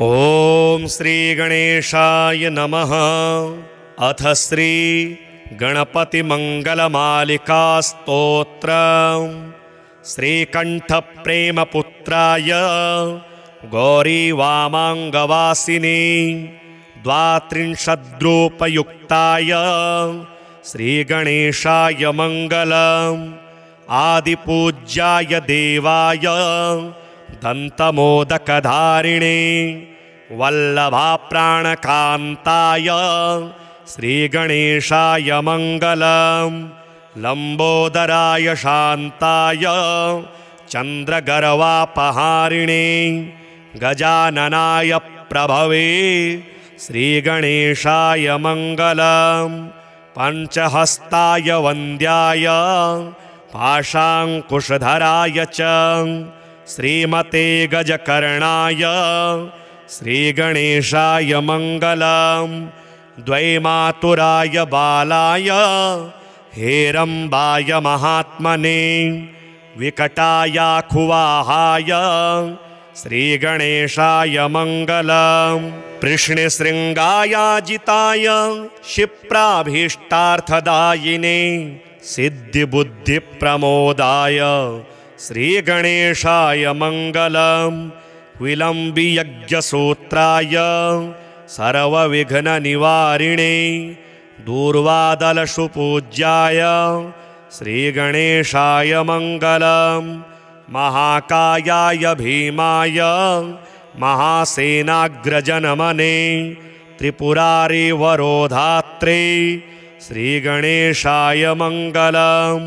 ॐ श्री गणेशाय नमः। अथ श्री गणपतिमङ्गलमालिका स्तोत्रम्। श्रीकण्ठप्रेमपुत्राय गौरीवामाङ्गवासिने द्वात्रिंशद्रूपयुक्ताय श्रीगणेशाय मङ्गलम्। आदिपूज्याय देवाय दन्तमोदकधारिणे वल्लभाप्राणकान्ताय श्रीगणेशाय मङ्गलम्। लम्बोदराय शान्ताय चन्द्रगर्वापहारिणे गजाननाय प्रभवे श्रीगणेशाय मङ्गलम्। पञ्चहस्ताय वन्द्याय पाशाङ्कुशधराय च श्रीमते गजकर्णाय श्रीगणेशाय मङ्गलम्। द्वैमातुराय बालाय हेरम्बाय महात्मने विकटायाखुवाहाय श्रीगणेशाय मङ्गलम्। कृष्णशृङ्गायाजिताय क्षिप्राभीष्टार्थदायिने सिद्धिबुद्धिप्रमोदाय श्रीगणेशाय मङ्गलम्। विलम्बियज्ञसूत्राय सर्वविघ्ननिवारिणे दूर्वादलसुपूज्याय श्रीगणेशाय मङ्गलम्। महाकायाय भीमाय महासेनाग्रजनमने त्रिपुरारिवरोधात्रे श्रीगणेशाय मङ्गलम्।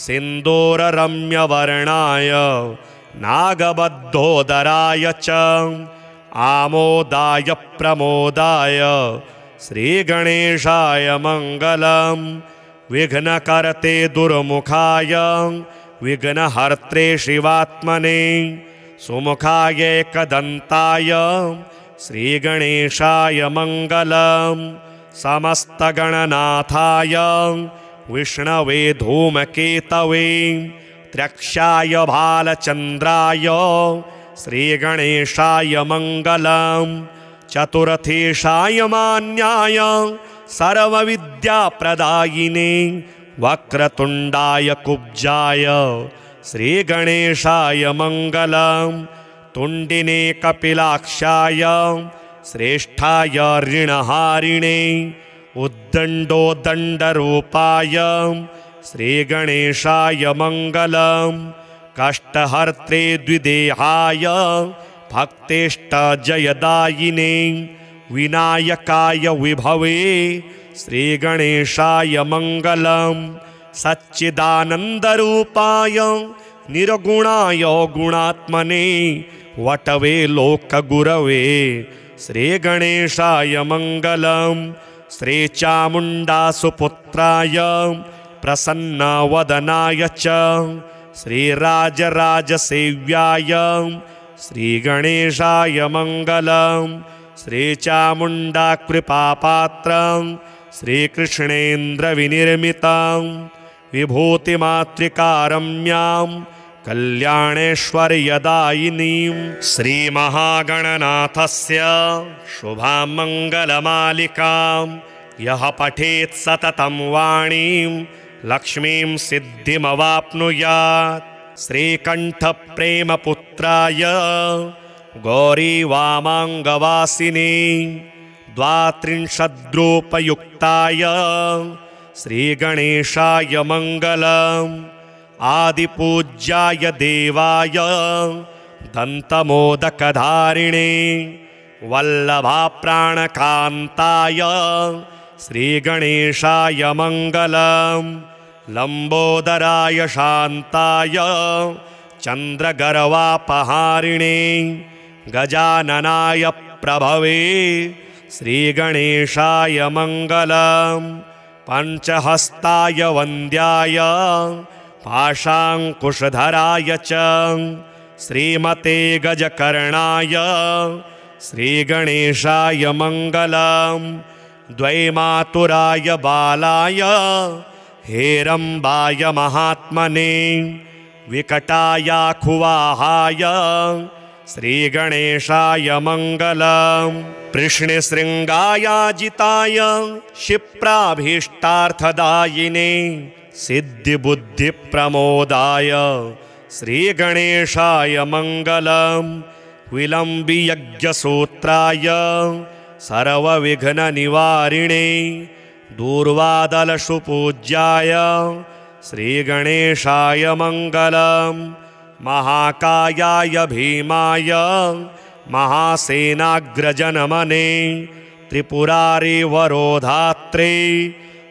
सिन्दूररम्यवर्णाय नागबद्धोदराय च आमोदाय प्रमोदाय श्रीगणेशाय मङ्गलम्। विघ्नकर्ते दुर्मुखाय विघ्नहर्त्रे शिवात्मने सुमुखाय एकदन्ताय श्रीगणेशाय मङ्गलम्। समस्तगणनाथाय विष्णवे धूमकेतवे त्र्यक्षाय भालचन्द्राय श्रीगणेशाय मङ्गलम्। चतुर्थेशाय मान्याय सर्वविद्याप्रदायिने वक्रतुण्डाय कुब्जाय श्रीगणेशाय मङ्गलम्। तुण्डिने कपिलाक्षाय श्रेष्ठाय ऋणहारिणे उद्दण्डोदण्डरूपाय श्रीगणेशाय मङ्गलम्। कष्टहर्त्रे द्विदेहाय भक्तेष्टजयदायिने विनायकाय विभवे श्रीगणेशाय मङ्गलम्। सच्चिदानन्दरूपाय निर्गुणाय गुणात्मने वटवे लोकगुरवे श्रीगणेशाय मङ्गलम्। श्रीचामुण्डासुपुत्राय प्रसन्नवदनाय च श्रीराजराजसेव्याय श्रीगणेशाय मङ्गलम्। श्रीचामुण्डाकृपापात्रं श्रीकृष्णेन्द्रविनिर्मितं विभूतिमातृकारम्यां कल्याणेश्वर्यदायिनीं श्रीमहागणनाथस्य शुभां मङ्गलमालिकां यः पठेत् सततं वाणीं लक्ष्मीं सिद्धिमवाप्नुयात्। श्रीकण्ठप्रेमपुत्राय गौरीवामाङ्गवासिने द्वात्रिंशद्रूपयुक्ताय श्रीगणेशाय मङ्गलम्। आदिपूज्याय देवाय दन्तमोदकधारिणे वल्लभाप्राणकान्ताय श्रीगणेशाय मङ्गलम्। लम्बोदराय शान्ताय चन्द्रगर्वापहारिणे गजाननाय प्रभवे श्रीगणेशाय मङ्गलम्। पञ्चहस्ताय वन्द्याय पाशाङ्कुशधराय च श्रीमते गजकर्णाय श्रीगणेशाय मङ्गलम्। द्वैमातुराय बालाय हेरम्बाय महात्मने विकटायाखुवाहाय श्रीगणेशाय मङ्गलम् कृष्णशृङ्गायाजिताय क्षिप्राभीष्टार्थदायिने सिद्धिबुद्धिप्रमोदाय श्रीगणेशाय मङ्गलम् विलम्बियज्ञसूत्राय सर्वविघ्ननिवारिणे दूर्वादलसुपूज्याय श्रीगणेशाय मङ्गलम् महाकायाय भीमाय महासेनाग्रजनमने त्रिपुरारिवरोधात्रे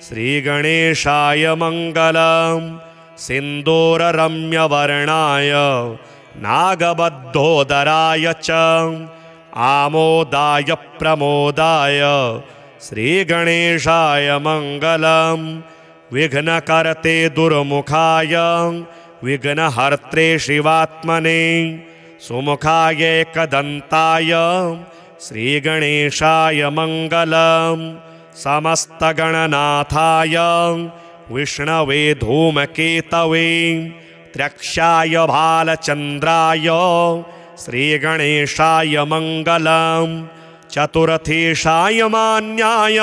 श्रीगणेशाय मङ्गलम् सिन्दूररम्यवर्णाय नागबद्धोदराय च आमोदाय प्रमोदाय श्रीगणेशाय मङ्गलम् विघ्नकर्ते दुर्मुखाय विघ्नहर्त्रे शिवात्मने सुमुखाय एकदन्ताय श्रीगणेशाय मङ्गलम् समस्तगणनाथाय विष्णवे धूमकेतवे त्र्यक्षाय भालचन्द्राय श्रीगणेशाय मङ्गलम् चतुर्थेशाय मान्याय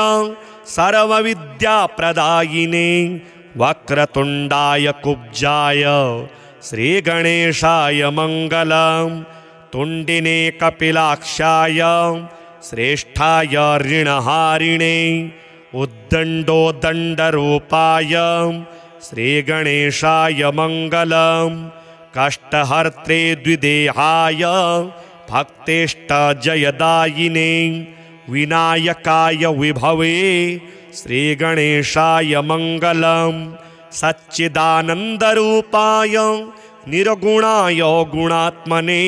सर्वविद्याप्रदायिने वक्रतुण्डाय कुब्जाय श्रीगणेशाय मङ्गलम् तुण्डिने कपिलाक्षाय श्रेष्ठाय ऋणहारिणे उद्दण्डोदण्डरूपाय श्रीगणेशाय मङ्गलम् कष्टहर्त्रे द्विदेहाय भक्तेष्टजयदायिने विनायकाय विभवे श्रीगणेशाय मङ्गलम् सच्चिदानन्दरूपाय निर्गुणाय गुणात्मने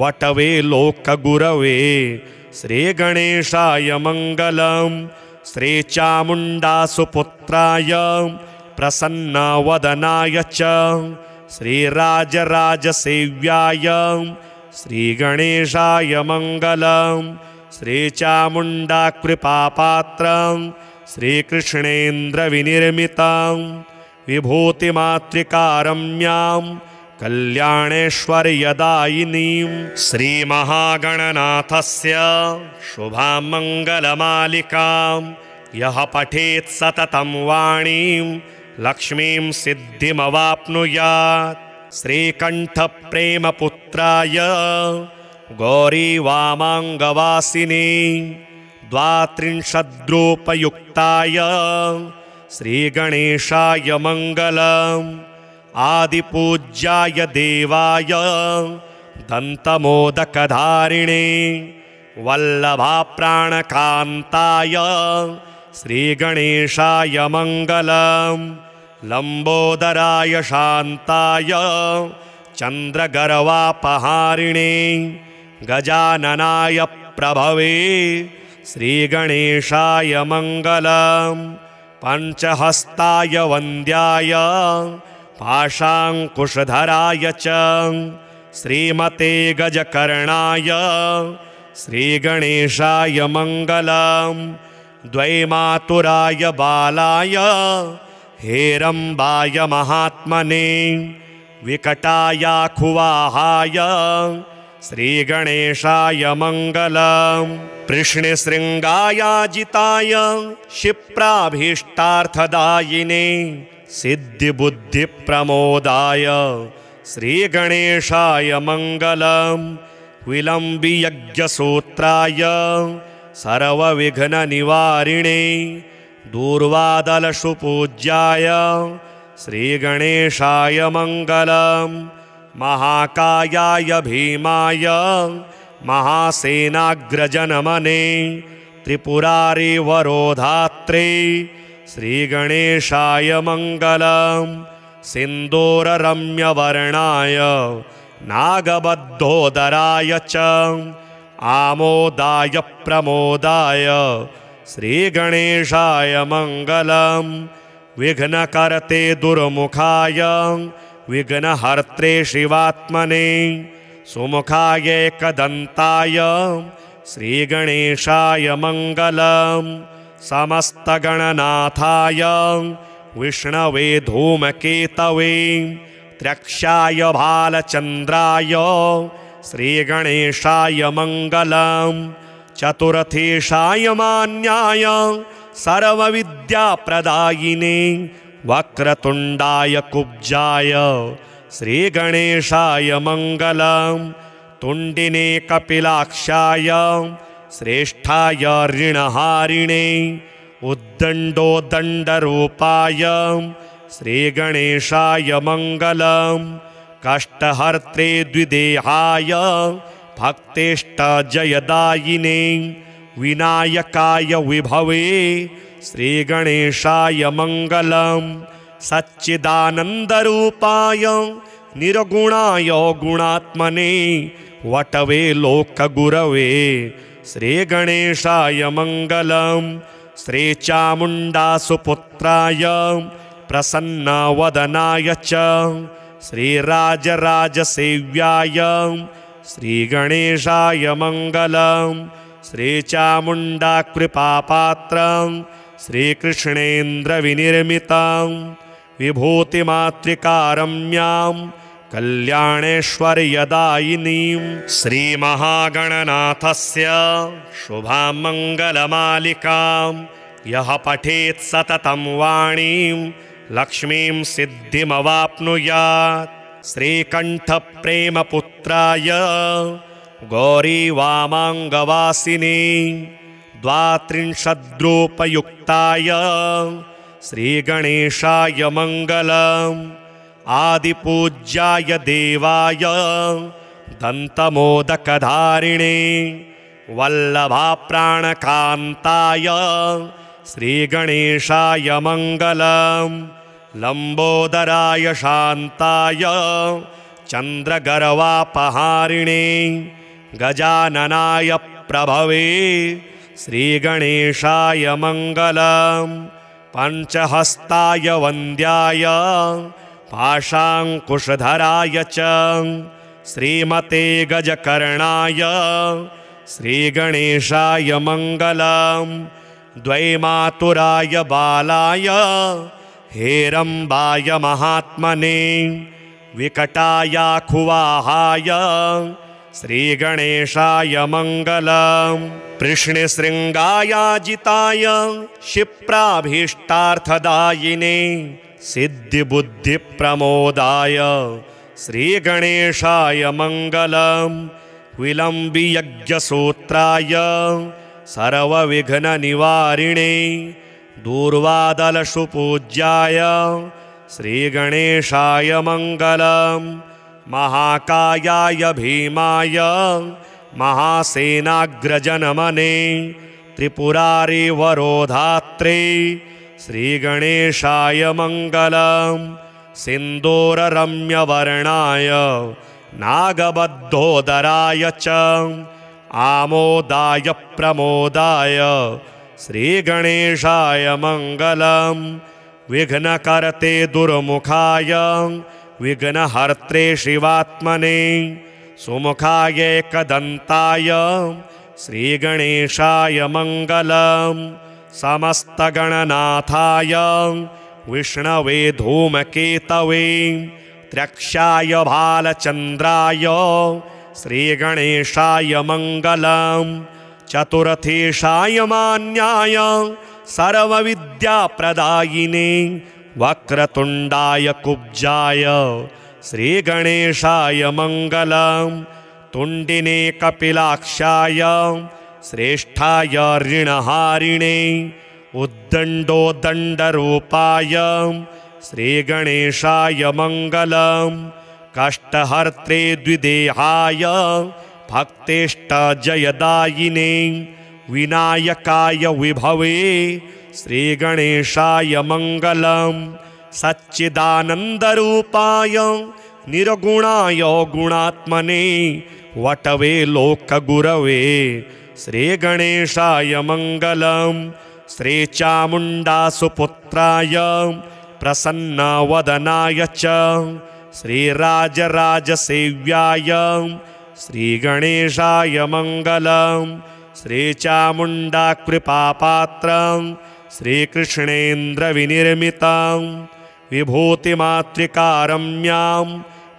वटवे लोकगुरवे श्रीगणेशाय मङ्गलम् श्रीचामुण्डासुपुत्राय प्रसन्नवदनाय च श्रीराजराजसेव्याय श्रीगणेशाय मङ्गलम् श्रीचामुण्डाकृपापात्रं श्रीकृष्णेन्द्रविनिर्मितं विभूतिमातृकारम्यां कल्याणेश्वर्यदायिनीं श्रीमहागणनाथस्य शुभां मङ्गलमालिकां यः पठेत् सततं वाणीं लक्ष्मीं सिद्धिमवाप्नुयात् श्रीकण्ठप्रेमपुत्राय गौरीवामाङ्गवासिने द्वात्रिंशद्रूपयुक्ताय श्रीगणेशाय मङ्गलम् आदिपूज्याय देवाय दन्तमोदकधारिणे वल्लभाप्राणकान्ताय श्रीगणेशाय मङ्गलम् लम्बोदराय शान्ताय चन्द्रगर्वापहारिणे गजाननाय प्रभवे श्रीगणेशाय मङ्गलम् पञ्चहस्ताय वन्द्याय पाशाङ्कुशधराय च श्रीमते गजकर्णाय श्रीगणेशाय मङ्गलम् द्वैमातुराय बालाय हेरम्बाय महात्मने विकटायाखुवाहाय श्रीगणेशाय मङ्गलम् कृष्णशृङ्गायाजिताय क्षिप्राभीष्टार्थदायिने सिद्धिबुद्धिप्रमोदाय श्रीगणेशाय मङ्गलम् विलम्बियज्ञसूत्राय सर्वविघ्ननिवारिणे दूर्वादलसुपूज्याय श्रीगणेशाय मङ्गलम् महाकायाय भीमाय महासेनाग्रजनमने त्रिपुरारिवरोधात्रे श्रीगणेशाय मङ्गलम् सिन्दूररम्यवर्णाय नागबद्धोदराय च आमोदाय प्रमोदाय श्रीगणेशाय मङ्गलम् विघ्नकर्ते दुर्मुखाय विघ्नहर्त्रे शिवात्मने सुमुखाय एकदन्ताय श्रीगणेशाय मङ्गलम् समस्तगणनाथाय विष्णवे धूमकेतवे त्र्यक्षाय भालचन्द्राय श्रीगणेशाय मङ्गलम् चतुरथेशाय मान्याय सर्वविद्याप्रदायिने वक्रतुण्डाय कुब्जाय श्रीगणेशाय मङ्गलम् तुण्डिने कपिलाक्षाय श्रेष्ठाय ऋणहारिणे उद्दण्डोदण्डरूपाय श्रीगणेशाय मङ्गलम् कष्टहर्त्रे द्विदेहाय भक्तेष्टजयदायिने विनायकाय विभवे श्रीगणेशाय मङ्गलम् सच्चिदानन्दरूपाय निर्गुणाय गुणात्मने वटवे लोकगुरवे श्रीगणेशाय मङ्गलम् श्रीचामुण्डासुपुत्राय प्रसन्नवदनाय च श्रीराजराजसेव्याय श्रीगणेशाय मङ्गलम् श्रीचामुण्डाकृपापात्रं श्रीकृष्णेन्द्रविनिर्मितं विभूतिमातृकारम्यां कल्याणेश्वर्यदायिनीं श्रीमहागणनाथस्य शुभां मङ्गलमालिकां यः पठेत् सततं वाणीं लक्ष्मीं सिद्धिमवाप्नुयात् श्रीकण्ठप्रेमपुत्राय गौरीवामाङ्गवासिने द्वात्रिंशद्रूपयुक्ताय श्रीगणेशाय मङ्गलम् आदिपूज्याय देवाय दन्तमोदकधारिणे वल्लभाप्राणकान्ताय श्रीगणेशाय मङ्गलम् लम्बोदराय शान्ताय चन्द्रगर्वापहारिणे गजाननाय प्रभवे श्रीगणेशाय मङ्गलम् पञ्चहस्ताय वन्द्याय पाशाङ्कुशधराय च श्रीमते गजकर्णाय श्रीगणेशाय मङ्गलम् द्वैमातुराय बालाय हेरम्बाय महात्मने विकटायाखुवाहाय श्रीगणेशाय मङ्गलम् कृष्णशृङ्गायाजिताय क्षिप्राभीष्टार्थदायिने सिद्धिबुद्धिप्रमोदाय श्रीगणेशाय मङ्गलम् विलम्बियज्ञसूत्राय सर्वविघ्ननिवारिणे दूर्वादलसुपूज्याय श्रीगणेशाय मङ्गलम् महाकायाय भीमाय महासेनाग्रजनमने त्रिपुरारिवरोधात्रे श्रीगणेशाय मङ्गलम् सिन्दूररम्यवर्णाय नागबद्धोदराय च आमोदाय प्रमोदाय श्रीगणेशाय मङ्गलम् विघ्नकर्ते दुर्मुखाय विघ्नहर्त्रे शिवात्मने सुमुखाय एकदन्ताय श्रीगणेशाय मङ्गलम् समस्तगणनाथाय विष्णवे धूमकेतवे त्र्यक्षाय भालचन्द्राय श्रीगणेशाय मङ्गलम् चतुरथेशाय मान्याय सर्वविद्याप्रदायिने वक्रतुण्डाय कुब्जाय श्रीगणेशाय मङ्गलम् तुण्डिने कपिलाक्षाय श्रेष्ठाय ऋणहारिणे उद्दण्डोदण्डरूपाय श्रीगणेशाय मङ्गलम् कष्टहर्त्रे द्विदेहाय भक्तेष्टजयदायिने विनायकाय विभवे श्रीगणेशाय मङ्गलम् सच्चिदानन्दरूपाय निर्गुणाय गुणात्मने वटवे लोकगुरवे श्रीगणेशाय मङ्गलम् श्रीचामुण्डासुपुत्राय प्रसन्नवदनाय च श्रीराजराजसेव्याय श्रीगणेशाय मङ्गलम् श्रीचामुण्डाकृपापात्रं श्रीकृष्णेन्द्रविनिर्मितं विभूतिमातृकारम्यां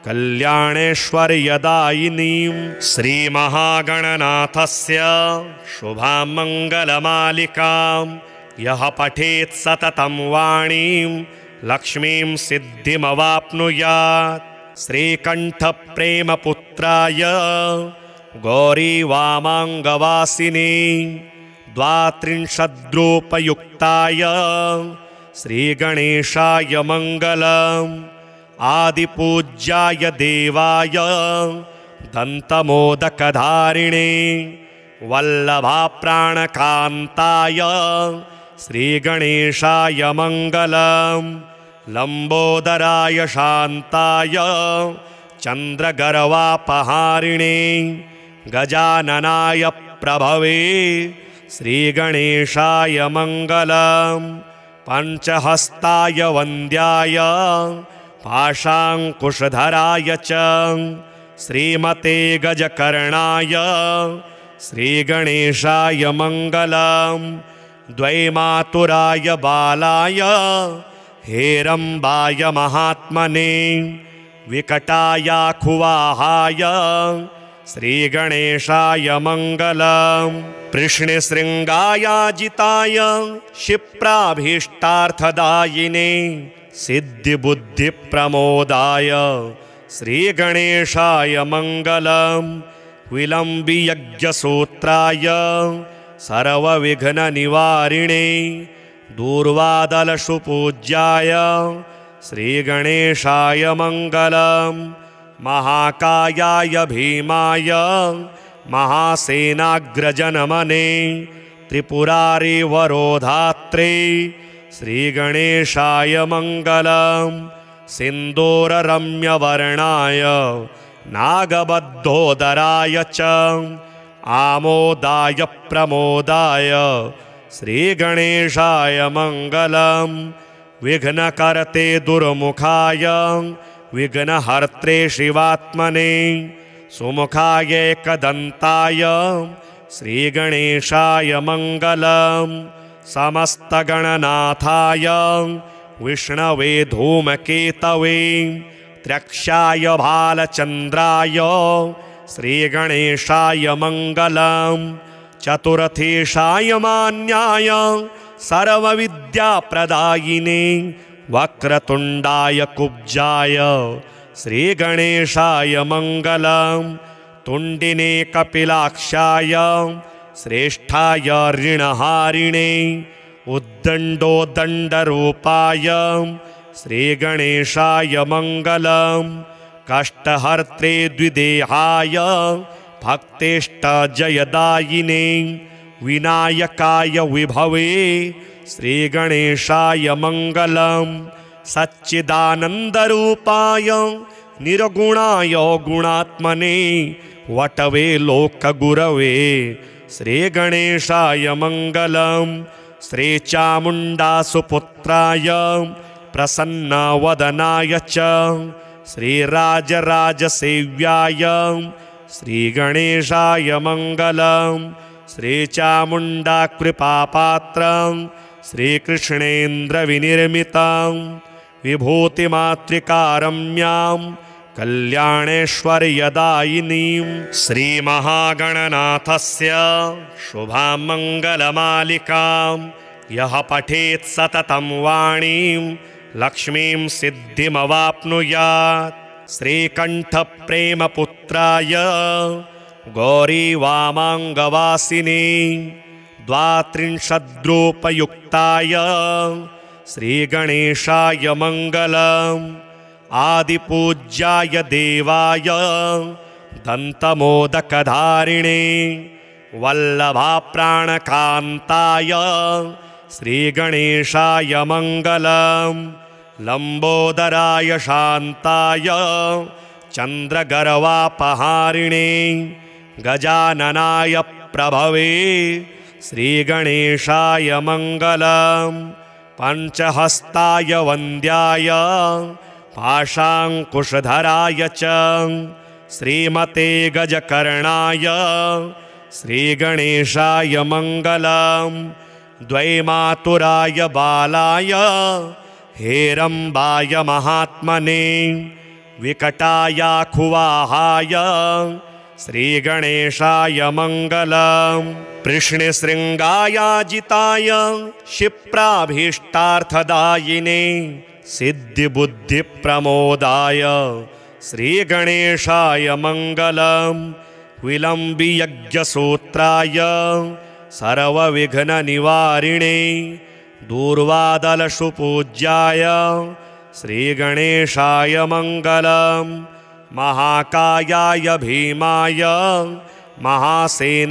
कल्याणेश्वर्यदायिनीं श्रीमहागणनाथस्य शुभां मङ्गलमालिकां यः पठेत् सततं वाणीं लक्ष्मीं सिद्धिमवाप्नुयात्। श्रीकण्ठप्रेमपुत्राय गौरीवामाङ्गवासिने 32रूपयुक्ताय श्रीगणेशाय मङ्गलम्। आदिपूज्याय देवाय दन्तमोदकधारिणे वल्लभाप्राणकान्ताय श्रीगणेशाय मङ्गलम्। लम्बोदराय शान्ताय चन्द्रगर्वापहारिणे गजाननाय प्रभवे श्रीगणेशाय मङ्गलम्। पञ्चहस्ताय वन्द्याय पाशाङ्कुशधराय च श्रीमते गजकर्णाय श्रीगणेशाय मङ्गलम्। द्वैमातुराय बालाय हेरम्बाय महात्मने विकटायाखुवाहाय श्रीगणेशाय मङ्गलम्। कृष्णशृङ्गायाजिताय क्षिप्राभीष्टार्थदायिने सिद्धिबुद्धिप्रमोदाय श्रीगणेशाय मङ्गलम्। विलम्बियज्ञसूत्राय सर्वविघ्ननिवारिणे दूर्वादलसुपूज्याय श्रीगणेशाय मङ्गलम्। महाकायाय भीमाय महासेनाग्रजनमने त्रिपुरारिवरोधात्रे श्रीगणेशाय मङ्गलम्। सिन्दूररम्यवर्णाय नागबद्धोदराय च आमोदाय प्रमोदाय श्रीगणेशाय मङ्गलम्। विघ्नकर्ते दुर्मुखाय विघ्नहर्त्रे शिवात्मने सुमुखाय एकदन्ताय श्रीगणेशाय मङ्गलम्। समस्तगणनाथाय विष्णवे धूमकेतवे त्र्यक्षाय भालचन्द्राय श्रीगणेशाय मङ्गलम्। चतुर्थेशाय मान्याय सर्वविद्याप्रदायिने वक्रतुण्डाय कुब्जाय श्रीगणेशाय मङ्गलम्। तुण्डिने कपिलाक्षाय श्रेष्ठाय ऋणहारिणे उद्दण्डोदण्डरूपाय श्रीगणेशाय मङ्गलम्। कष्टहर्त्रे द्विदेहाय भक्तेष्टजयदायिने विनायकाय विभवे श्रीगणेशाय मङ्गलम्। सच्चिदानन्दरूपाय निर्गुणाय गुणात्मने वटवे लोकगुरवे श्रीगणेशाय मङ्गलम्। श्रीचामुण्डासुपुत्राय प्रसन्नवदनाय च श्रीराजराजसेव्याय श्रीगणेशाय मङ्गलम्। श्रीचामुण्डाकृपापात्रं श्रीकृष्णेन्द्रविनिर्मितं विभूतिमातृकारम्यां कल्याणेश्वर्यदायिनीं श्रीमहागणनाथस्य शुभां मङ्गलमालिकां यः पठेत् सततं वाणीं लक्ष्मीं सिद्धिमवाप्नुयात्। श्रीकण्ठप्रेमपुत्राय गौरीवामाङ्गवासिने 32रूपयुक्ताय श्रीगणेशाय मङ्गलम्। आदिपूज्याय देवाय दन्तमोदकधारिणे वल्लभाप्राणकान्ताय श्रीगणेशाय मङ्गलम्। लम्बोदराय शान्ताय चन्द्रगर्वापहारिणे गजाननाय प्रभवे श्रीगणेशाय मङ्गलम्। पञ्चहस्ताय वन्द्याय पाशाङ्कुशधराय च श्रीमते गजकर्णाय श्रीगणेशाय मङ्गलम्। द्वैमातुराय बालाय हेरम्बाय महात्मने विकटायाखुवाहाय श्रीगणेशाय मङ्गलम् कृष्णशृङ्गायाजिताय क्षिप्राभीष्टार्थदायिने सिद्धिबुद्धिप्रमोदाय श्रीगणेशाय मङ्गलम् विलम्बियज्ञसूत्राय सर्वविघ्ननिवारिणे दूर्वादलसुपूज्याय श्रीगणेशाय मङ्गलम् महाकायाय भीमाय महासेनाग्रजनमने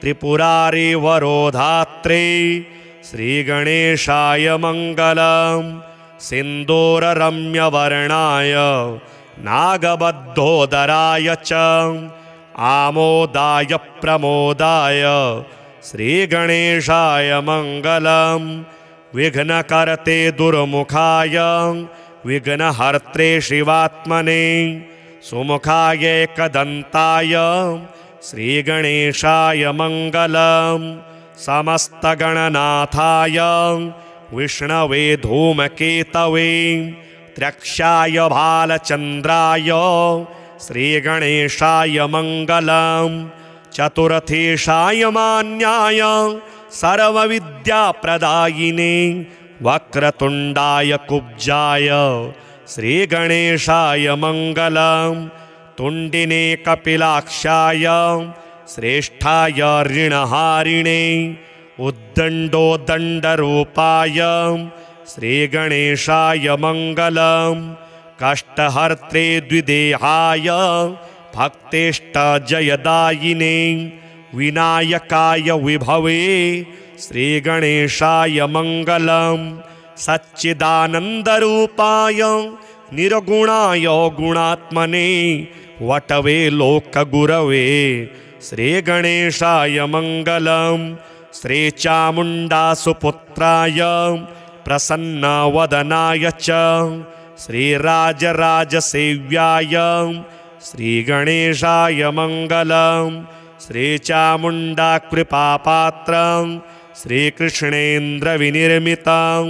त्रिपुरारिवरोधात्रे श्रीगणेशाय मङ्गलम् सिन्दूररम्यवर्णाय नागबद्धोदराय च आमोदाय प्रमोदाय श्रीगणेशाय मङ्गलम् विघ्नकर्ते दुर्मुखाय विघ्नहर्त्रे शिवात्मने सुमुखाय एकदन्ताय श्रीगणेशाय मङ्गलम् समस्तगणनाथाय विष्णवे धूमकेतवे त्र्यक्षाय भालचन्द्राय श्रीगणेशाय मङ्गलम् चतुर्थेशाय मान्याय सर्वविद्याप्रदायिने वक्रतुण्डाय कुब्जाय श्रीगणेशाय मङ्गलम् तुण्डिने कपिलाक्षाय श्रेष्ठाय ऋणहारिणे उद्दण्डोदण्डरूपाय श्रीगणेशाय मङ्गलम् कष्टहर्त्रे द्विदेहाय भक्तेष्टजयदायिने विनायकाय विभवे श्रीगणेशाय मङ्गलम् सच्चिदानन्दरूपाय निर्गुणाय गुणात्मने वटवे लोकगुरवे श्रीगणेशाय मङ्गलम् श्रीचामुण्डासुपुत्राय प्रसन्नवदनाय च श्रीराजराजसेव्याय श्रीगणेशाय मङ्गलम् श्रीचामुण्डाकृपापात्रं श्रीकृष्णेन्द्रविनिर्मितं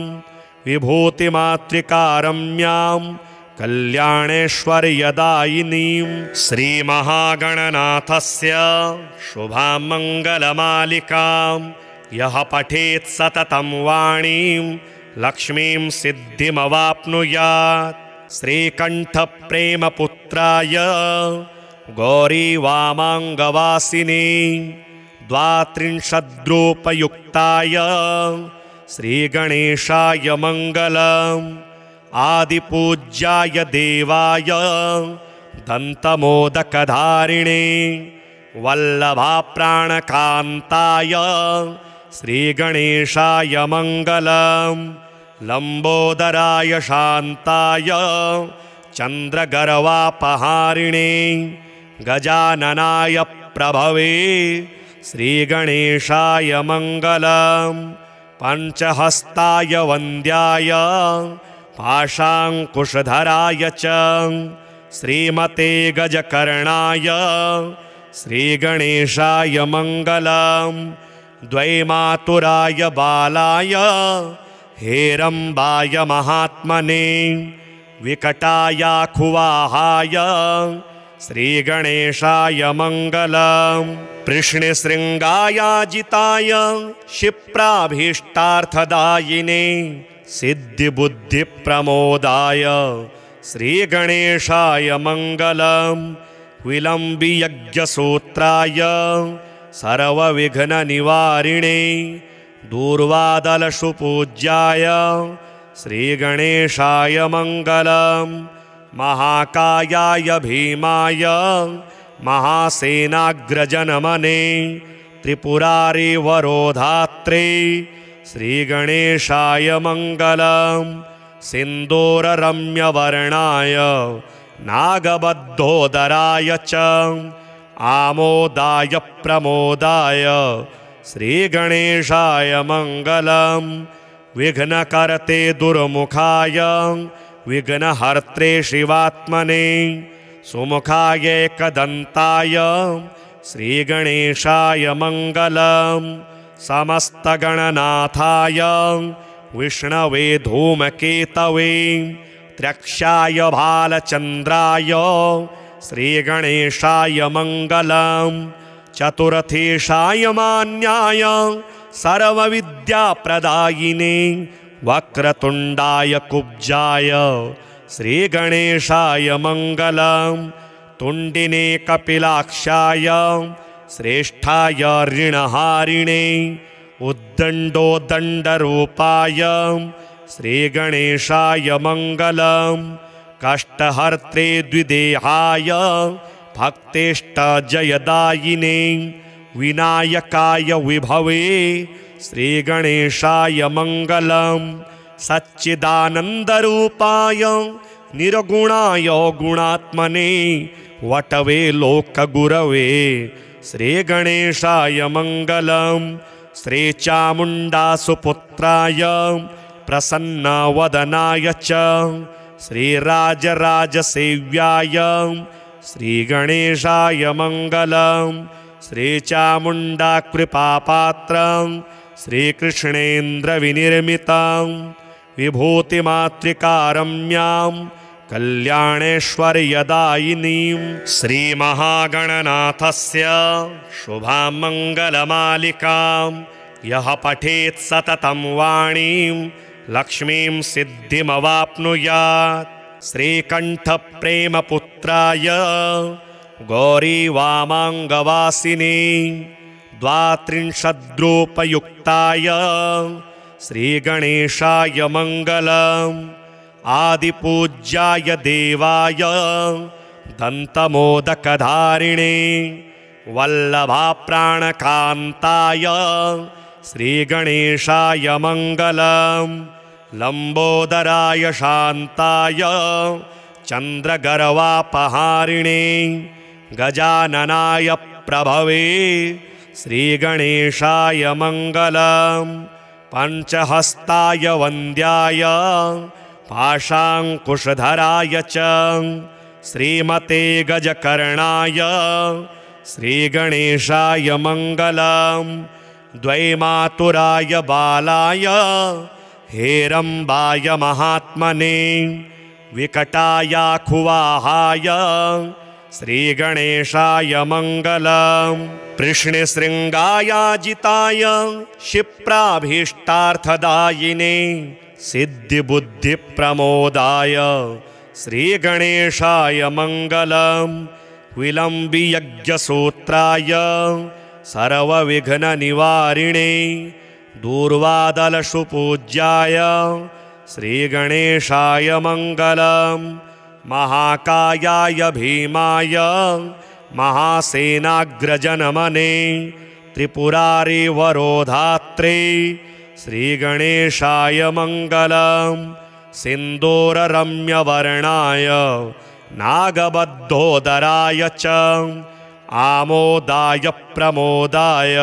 विभूतिमातृकारम्यां कल्याणेश्वर्यदायिनीं श्रीमहागणनाथस्य शुभां मङ्गलमालिकां यः पठेत् सततं वाणीं लक्ष्मीं सिद्धिमवाप्नुयात् श्रीकण्ठप्रेमपुत्राय गौरीवामाङ्गवासिने द्वात्रिंशद्रूपयुक्ताय श्रीगणेशाय मङ्गलम् आदिपूज्याय देवाय दन्तमोदकधारिणे वल्लभाप्राणकान्ताय श्रीगणेशाय मङ्गलम् लम्बोदराय शान्ताय चन्द्रगर्वापहारिणे गजाननाय प्रभवे श्रीगणेशाय मङ्गलम् पञ्चहस्ताय वन्द्याय पाशाङ्कुशधराय च श्रीमते गजकर्णाय श्रीगणेशाय मङ्गलम् द्वैमातुराय बालाय हेरम्बाय महात्मने विकटायाखुवाहाय श्रीगणेशाय मङ्गलम् कृष्णशृङ्गायाजिताय क्षिप्राभीष्टार्थदायिने सिद्धिबुद्धिप्रमोदाय श्रीगणेशाय मङ्गलम् विलम्बियज्ञसूत्राय सर्वविघ्ननिवारिणे दूर्वादलसुपूज्याय श्रीगणेशाय मङ्गलम् महाकायाय भीमाय महासेनाग्रजनमने त्रिपुरारिवरोधात्रे श्रीगणेशाय मङ्गलम् सिन्दूररम्यवर्णाय नागबद्धोदराय च आमोदाय प्रमोदाय श्रीगणेशाय मङ्गलम् विघ्नकर्ते दुर्मुखाय विघ्नहर्त्रे शिवात्मने सुमुखाय एकदन्ताय श्रीगणेशाय मङ्गलम् समस्तगणनाथाय विष्णवे धूमकेतवे त्र्यक्षाय भालचन्द्राय श्रीगणेशाय मङ्गलं चतुर्थेशाय मान्याय सर्वविद्याप्रदायिने वक्रतुण्डाय कुब्जाय श्रीगणेशाय मङ्गलं तुण्डिने कपिलाक्षाय श्रेष्ठाय ऋणहारिणे उद्दण्डोदण्डरूपाय श्रीगणेशाय मङ्गलं कष्टहर्त्रे द्विदेहाय भक्तेष्टजयदायिने विनायकाय विभवे श्रीगणेशाय मङ्गलं सच्चिदानन्दरूपाय निर्गुणाय गुणात्मने वटवे लोकगुरवे श्रीगणेशाय मङ्गलं श्रीचामुण्डासुपुत्राय प्रसन्नवदनाय च श्रीराजराजसेव्याय श्रीगणेशाय मङ्गलं श्रीचामुण्डाकृपापात्रं श्रीकृष्णेन्द्रविनिर्मितं विभूतिमातृकारम्यां कल्याणेश्वर्यदायिनीं श्रीमहागणनाथस्य शुभां मङ्गलमालिकां यः पठेत् सततं वाणीं लक्ष्मीं सिद्धिमवाप्नुयात् श्रीकण्ठप्रेमपुत्राय गौरीवामाङ्गवासिने द्वात्रिंशद्रूपयुक्ताय श्रीगणेशाय मङ्गलम् आदिपूज्याय देवाय दन्तमोदकधारिणे वल्लभाप्राणकान्ताय श्रीगणेशाय मङ्गलं लम्बोदराय शान्ताय चन्द्रगर्वापहारिणे गजाननाय प्रभवे श्रीगणेशाय मङ्गलं पञ्चहस्ताय वन्द्याय पाशाङ्कुशधराय च श्रीमते गजकर्णाय श्रीगणेशाय मङ्गलं द्वैमातुराय बालाय हेरम्बाय महात्मने विकटायाखुवाहाय श्रीगणेशाय मङ्गलं कृष्णशृङ्गायाजिताय क्षिप्राभीष्टार्थदायिने सिद्धिबुद्धिप्रमोदाय श्रीगणेशाय मङ्गलं विलम्बियज्ञसूत्राय सर्वविघ्ननिवारिणे दूर्वादलसुपूज्याय श्रीगणेशाय मङ्गलं महाकायाय भीमाय महासेनाग्रजनमने त्रिपुरारिवरोधात्रे श्रीगणेशाय मङ्गलं सिन्दूररम्यवर्णाय नागबद्धोदराय च आमोदाय प्रमोदाय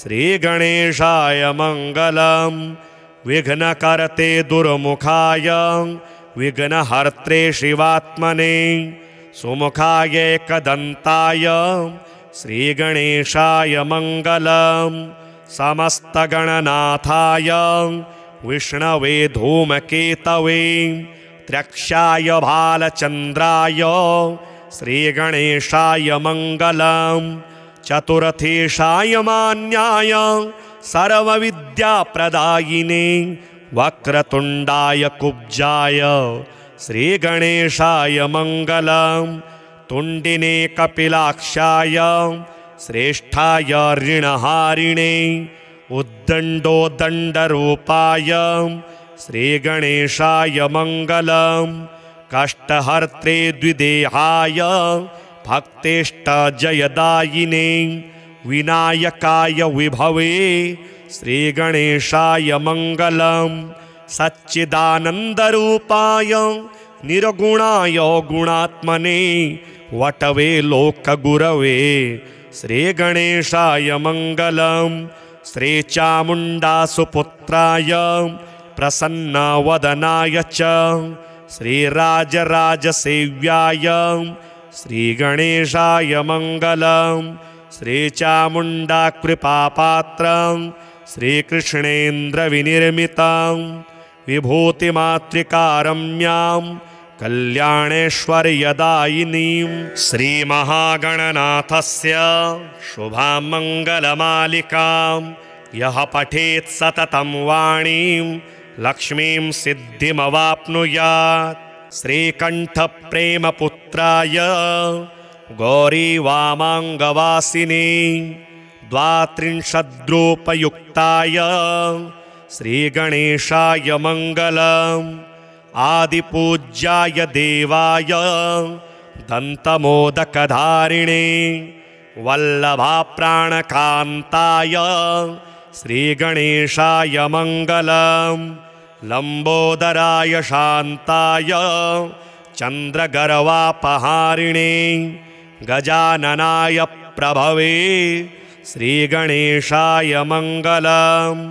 श्रीगणेशाय मङ्गलं विघ्नकर्ते दुर्मुखाय विघ्नहर्त्रे शिवात्मने सुमुखाय एकदन्ताय श्रीगणेशाय मङ्गलं समस्तगणनाथाय विष्णवे धूमकेतवे त्र्यक्षाय भालचन्द्राय श्रीगणेशाय मङ्गलं चतुर्थेशाय मान्याय सर्वविद्याप्रदायिने वक्रतुण्डाय कुब्जाय श्रीगणेशाय मङ्गलं तुण्डिने कपिलाक्षाय श्रेष्ठाय ऋणहारिणे उद्दण्डोदण्डरूपाय श्रीगणेशाय मङ्गलं कष्टहर्त्रे द्विदेहाय भक्तेष्टजयदायिने विनायकाय विभवे श्रीगणेशाय मङ्गलं सच्चिदानन्दरूपाय निर्गुणाय गुणात्मने वटवे लोकगुरवे श्रीगणेशाय मङ्गलं श्रीचामुण्डासुपुत्राय प्रसन्नवदनाय च श्रीराजराजसेव्याय श्रीगणेशाय मङ्गलं श्रीचामुण्डाकृपापात्रं श्रीकृष्णेन्द्रविनिर्मितं विभूतिमातृकारम्यां कल्याणेश्वर्यदायिनीं श्रीमहागणनाथस्य शुभां मङ्गलमालिकां यः पठेत् सततं वाणीं लक्ष्मीं सिद्धिमवाप्नुयात्। श्रीकण्ठप्रेमपुत्राय गौरीवामाङ्गवासिने 32रूपयुक्ताय श्रीगणेशाय मङ्गलम्। आदिपूज्याय देवाय दन्तमोदकधारिणे वल्लभाप्राणकान्ताय श्रीगणेशाय मङ्गलम्। लम्बोदराय शान्ताय चन्द्रगर्वापहारिणे गजाननाय प्रभवे श्रीगणेशाय मङ्गलम्।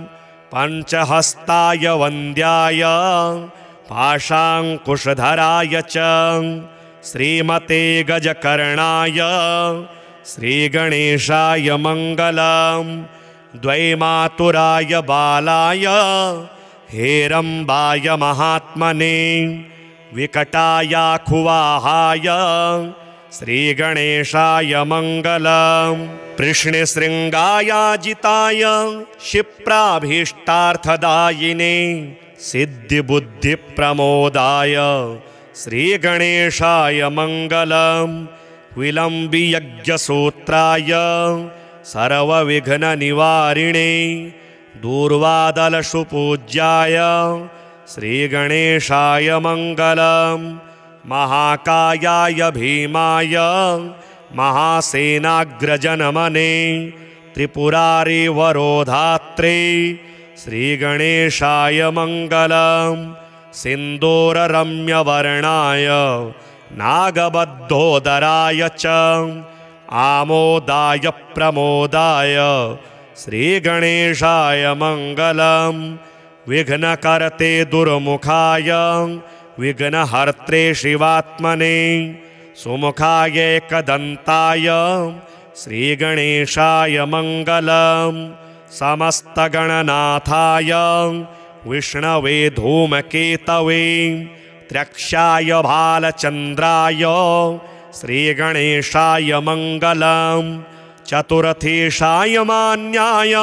पञ्चहस्ताय वन्द्याय पाशाङ्कुशधराय च श्रीमते गजकर्णाय श्रीगणेशाय मङ्गलम्। द्वैमातुराय बालाय हेरम्बाय महात्मने विकटायाखुवाहाय श्रीगणेशाय मङ्गलम्। कृष्णशृङ्गायाजिताय क्षिप्राभीष्टार्थदायिने सिद्धिबुद्धिप्रमोदाय श्रीगणेशाय मङ्गलम्। विलम्बियज्ञसूत्राय सर्वविघ्ननिवारिणे दूर्वादलसुपूज्याय श्रीगणेशाय मङ्गलम्। महाकायाय भीमाय महासेनाग्रजनमने त्रिपुरारिवरोधात्रे श्रीगणेशाय मङ्गलम्। सिन्दूररम्यवर्णाय नागबद्धोदराय च आमोदाय प्रमोदाय श्रीगणेशाय मङ्गलम्। विघ्नकर्ते दुर्मुखाय विघ्नहर्त्रे शिवात्मने सुमुखाय एकदन्ताय श्रीगणेशाय मङ्गलम्। समस्तगणनाथाय विष्णवे धूमकेतवे त्र्यक्षाय भालचन्द्राय श्रीगणेशाय मङ्गलम्। चतुर्थेशाय मान्याय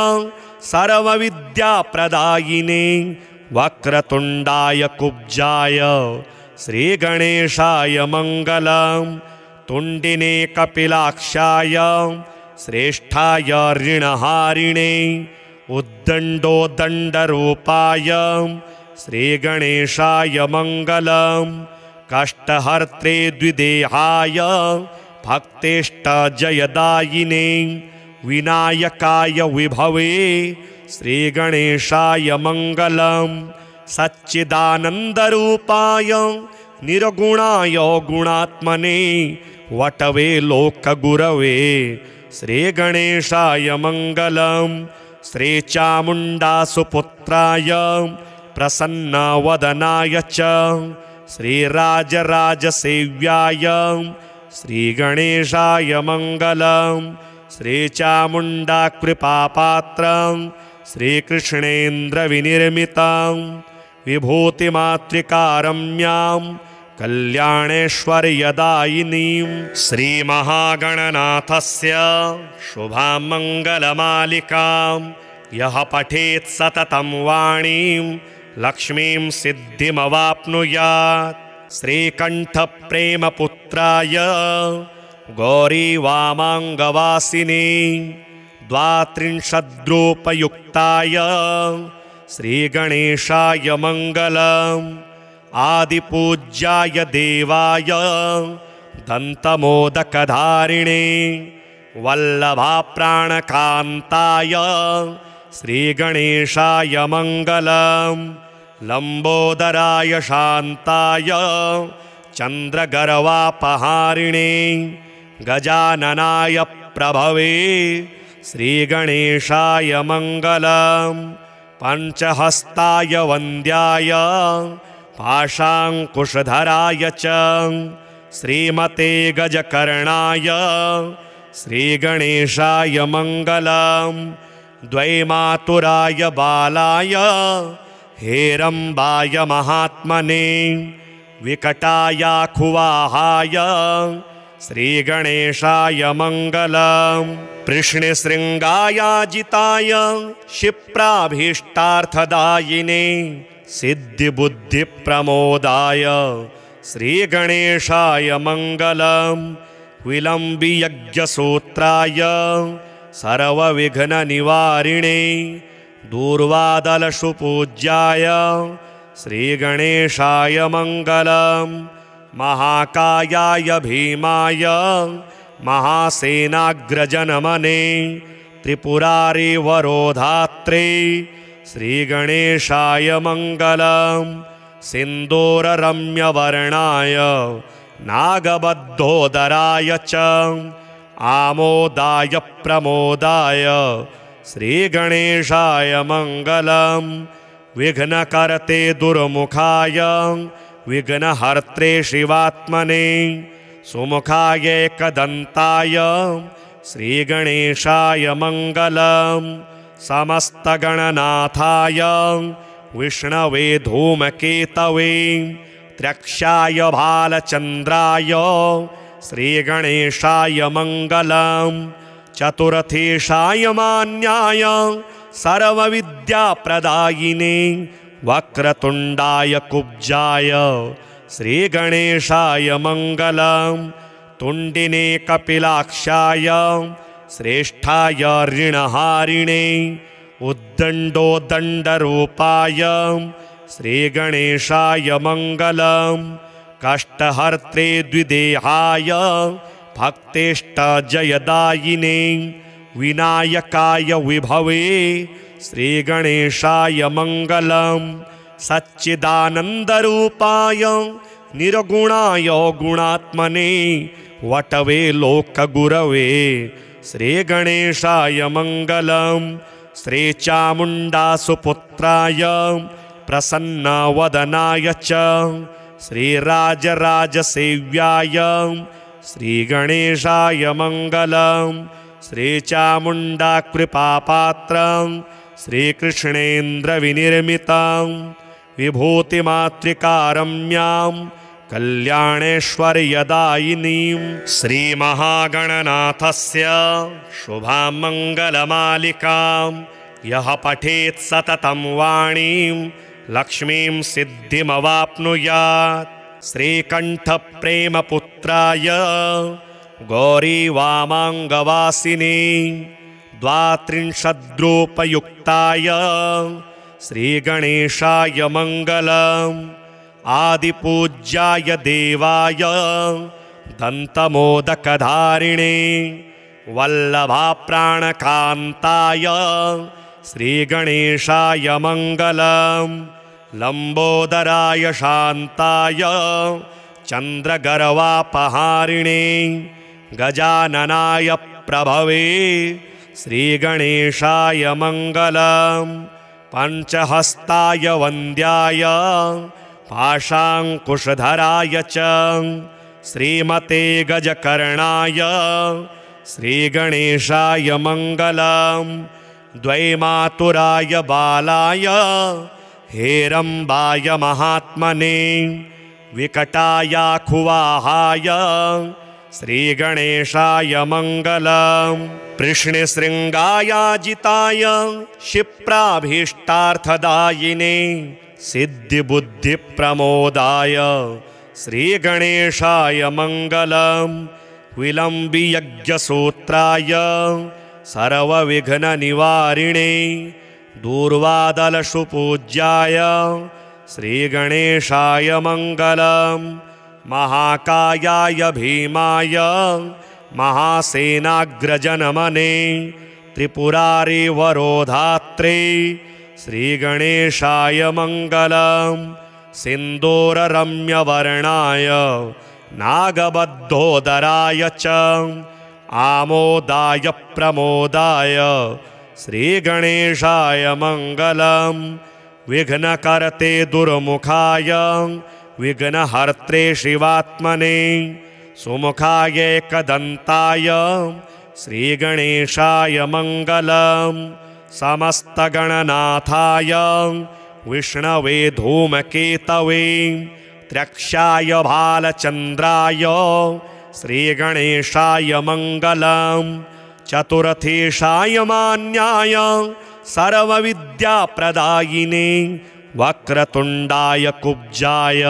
सर्वविद्याप्रदायिने वक्रतुण्डाय कुब्जाय श्रीगणेशाय मङ्गलम्। तुण्डिने कपिलाक्षाय श्रेष्ठाय ऋणहारिणे उद्दण्डोदण्डरूपाय श्रीगणेशाय मङ्गलम्। कष्टहर्त्रे द्विदेहाय भक्तेष्टजयदायिने विनायकाय विभवे श्रीगणेशाय मङ्गलम्। सच्चिदानन्दरूपाय निर्गुणाय गुणात्मने वटवे लोकगुरवे श्रीगणेशाय मङ्गलम्। श्रीचामुण्डासुपुत्राय प्रसन्नवदनाय च श्रीराजराजसेव्याय श्रीगणेशाय मङ्गलम्। श्रीचामुण्डाकृपापात्रं श्रीकृष्णेन्द्रविनिर्मितं विभूतिमातृकारम्यां कल्याणेश्वर्यदायिनीं श्रीमहागणनाथस्य शुभां मङ्गलमालिकां यः पठेत् सततं वाणीं लक्ष्मीं सिद्धिमवाप्नुयात्। श्रीकण्ठप्रेमपुत्राय गौरीवामाङ्गवासिने 32रूपयुक्ताय श्रीगणेशाय मङ्गलम्। आदिपूज्याय देवाय दन्तमोदकधारिणे वल्लभाप्राणकान्ताय श्रीगणेशाय मङ्गलम्। लम्बोदराय शान्ताय चन्द्रगर्वापहारिणे गजाननाय प्रभवे श्रीगणेशाय मङ्गलम्। पञ्चहस्ताय वन्द्याय पाशाङ्कुशधराय च श्रीमते गजकर्णाय श्रीगणेशाय मङ्गलम्। द्वैमातुराय बालाय हेरम्बाय महात्मने विकटायाखुवाहाय श्रीगणेशाय मङ्गलम् कृष्णशृङ्गायाजिताय क्षिप्राभीष्टार्थदायिने सिद्धिबुद्धिप्रमोदाय श्रीगणेशाय मङ्गलम् विलम्बियज्ञसूत्राय सर्वविघ्ननिवारिणे दूर्वादलशुपूज्याय श्रीगणेशाय मङ्गलम् महाकायाय भीमाय महासेनाग्रजनमने त्रिपुरारिवरोधात्रे श्रीगणेशाय मङ्गलम् सिन्दूररम्यवर्णाय नागबद्धोदराय च आमोदाय प्रमोदाय श्रीगणेशाय मङ्गलम् विघ्नकर्ते दुर्मुखाय विघ्नहर्त्रे शिवात्मने सुमुखाय एकदन्ताय श्रीगणेशाय मङ्गलम् समस्तगणनाथाय विष्णवे धूमकेतवे त्र्यक्षाय भालचन्द्राय श्रीगणेशाय मङ्गलम् चतुर्थेशाय मान्याय सर्वविद्याप्रदायिने वक्रतुण्डाय कुब्जाय श्रीगणेशाय मङ्गलम् तुण्डिने कपिलाक्षाय श्रेष्ठाय ऋणहारिणे उद्दण्डोदण्डरूपाय श्रीगणेशाय मङ्गलम् कष्टहर्त्रे द्विदेहाय भक्तेष्टजयदायिने विनायकाय विभवे श्रीगणेशाय मङ्गलम् सच्चिदानन्दरूपाय निर्गुणाय गुणात्मने वटवे लोकगुरवे श्रीगणेशाय मङ्गलम् श्रीचामुण्डासुपुत्राय प्रसन्नवदनाय च श्रीराजराजसेव्याय श्रीगणेशाय मङ्गलम् श्रीचामुण्डाकृपापात्रं श्रीकृष्णेन्द्रविनिर्मितं विभूतिमातृकारम्यां कल्याणेश्वर्यदायिनीं श्रीमहागणनाथस्य शुभां मङ्गलमालिकां यः पठेत् सततं वाणीं लक्ष्मीं सिद्धिमवाप्नुयात् श्रीकण्ठप्रेमपुत्राय गौरीवामाङ्गवासिने द्वात्रिंशद्रूपयुक्ताय श्रीगणेशाय मङ्गलम् आदिपूज्याय देवाय दन्तमोदकधारिणे वल्लभाप्राणकान्ताय श्रीगणेशाय मङ्गलम् लम्बोदराय शान्ताय चन्द्रगर्वापहारिणे गजाननाय प्रभवे श्रीगणेशाय मङ्गलम् पञ्चहस्ताय वन्द्याय पाशाङ्कुशधराय च श्रीमते गजकर्णाय श्रीगणेशाय मङ्गलम् द्वैमातुराय बालाय हेरम्बाय महात्मने विकटायाखुवाहाय श्रीगणेशाय मङ्गलम् कृष्णशृङ्गायाजिताय क्षिप्राभीष्टार्थदायिने सिद्धिबुद्धिप्रमोदाय श्रीगणेशाय मङ्गलम् विलम्बियज्ञसूत्राय सर्वविघ्ननिवारिणे दूर्वादलशुपूज्याय श्रीगणेशाय मङ्गलम् महाकायाय भीमाय महासेनाग्रजनमने त्रिपुरारिवरोधात्रे श्रीगणेशाय मङ्गलम् सिन्दूररम्यवर्णाय नागबद्धोदराय च आमोदाय प्रमोदाय श्रीगणेशाय मङ्गलम् विघ्नकर्ते दुर्मुखाय विघ्नहर्त्रे शिवात्मने सुमुखाय एकदन्ताय श्रीगणेशाय मङ्गलम् समस्तगणनाथाय विष्णवे धूमकेतवे त्र्यक्षाय भालचन्द्राय श्रीगणेशाय मङ्गलम् चतुर्थेशाय मान्याय सर्वविद्याप्रदायिने वक्रतुण्डाय कुब्जाय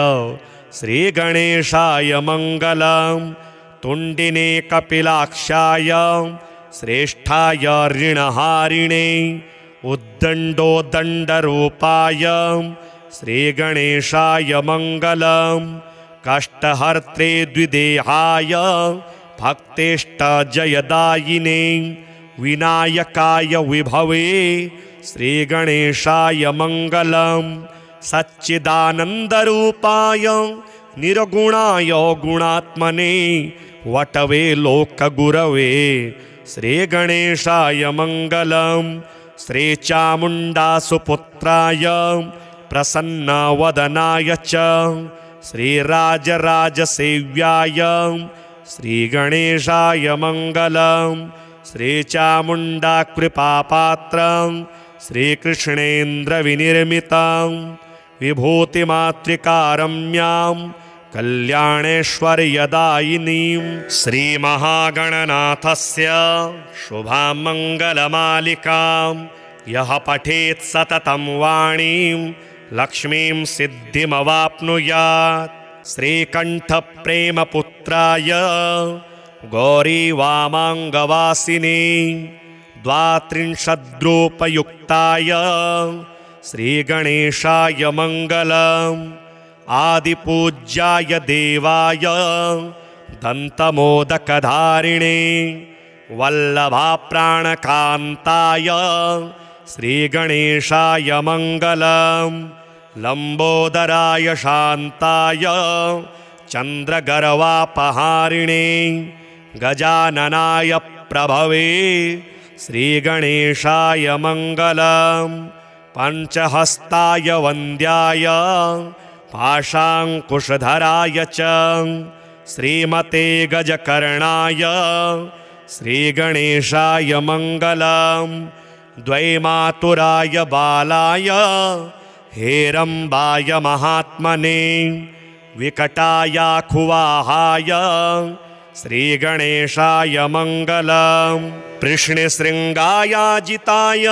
श्रीगणेशाय मङ्गलम् तुण्डिने कपिलाक्षाय श्रेष्ठाय ऋणहारिणे उद्दण्डोदण्डरूपाय श्रीगणेशाय मङ्गलम् कष्टहर्त्रे द्विदेहाय भक्तेष्टजयदायिने विनायकाय विभवे श्रीगणेशाय मङ्गलम् सच्चिदानन्दरूपाय निर्गुणाय गुणात्मने वटवे लोकगुरवे श्रीगणेशाय मङ्गलम् श्रीचामुण्डासुपुत्राय प्रसन्नवदनाय च श्रीराजराजसेव्याय श्रीगणेशाय मङ्गलम् श्रीचामुण्डाकृपापात्रं श्रीकृष्णेन्द्रविनिर्मितं विभूतिमातृकारम्यां कल्याणेश्वर्यदायिनीं श्रीमहागणनाथस्य शुभां मङ्गलमालिकां यः पठेत् सततं वाणीं लक्ष्मीं सिद्धिमवाप्नुयात् श्रीकण्ठप्रेमपुत्राय गौरीवामाङ्गवासिने द्वात्रिंशद्रूपयुक्ताय श्रीगणेशाय मङ्गलम् आदिपूज्याय देवाय दन्तमोदकधारिणे वल्लभाप्राणकान्ताय श्रीगणेशाय मङ्गलम् लम्बोदराय शान्ताय चन्द्रगर्वापहारिणे गजाननाय प्रभवे श्रीगणेशाय मङ्गलम् पञ्चहस्ताय वन्द्याय पाशाङ्कुशधराय च श्रीमते गजकर्णाय श्रीगणेशाय मङ्गलम् द्वैमातुराय बालाय हेरम्बाय महात्मने विकटायाखुवाहाय श्रीगणेशाय मङ्गलम् कृष्णशृङ्गायाजिताय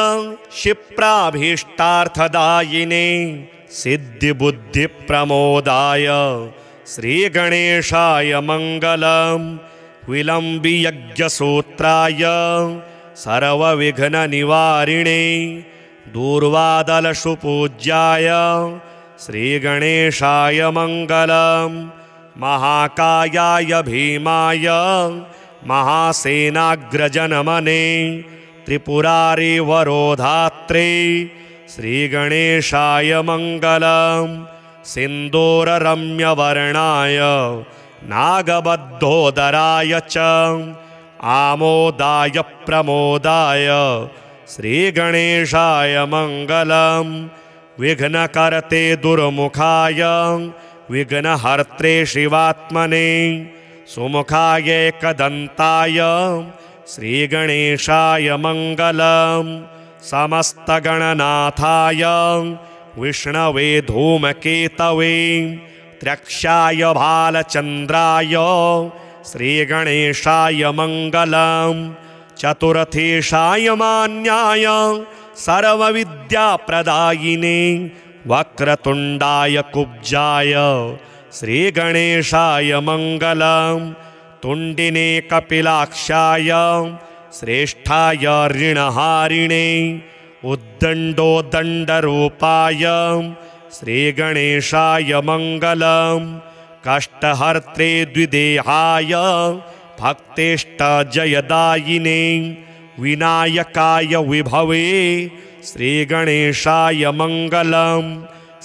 क्षिप्राभीष्टार्थदायिने सिद्धिबुद्धिप्रमोदाय श्रीगणेशाय मङ्गलम् विलम्बियज्ञसूत्राय सर्वविघ्ननिवारिणे दूर्वादलसुपूज्याय श्रीगणेशाय मङ्गलम् महाकायाय भीमाय महासेनाग्रजनमने त्रिपुरारिवरोधात्रे श्रीगणेशाय मङ्गलम् सिन्दूररम्यवर्णाय नागबद्धोदराय च आमोदाय प्रमोदाय श्रीगणेशाय मङ्गलम् विघ्नकर्ते दुर्मुखाय विघ्नहर्त्रे शिवात्मने सुमुखाय एकदन्ताय श्रीगणेशाय मङ्गलम् समस्तगणनाथाय विष्णवे धूमकेतवे त्र्यक्षाय भालचन्द्राय श्रीगणेशाय मङ्गलम् चतुर्थेशाय मान्याय सर्वविद्याप्रदायिने वक्रतुण्डाय कुब्जाय श्रीगणेशाय मङ्गलम् तुण्डिने कपिलाक्षाय श्रेष्ठाय ऋणहारिणे उद्दण्डोदण्डरूपाय श्रीगणेशाय मङ्गलम् कष्टहर्त्रे द्विदेहाय भक्तेष्टजयदायिने विनायकाय विभवे श्रीगणेशाय मङ्गलम्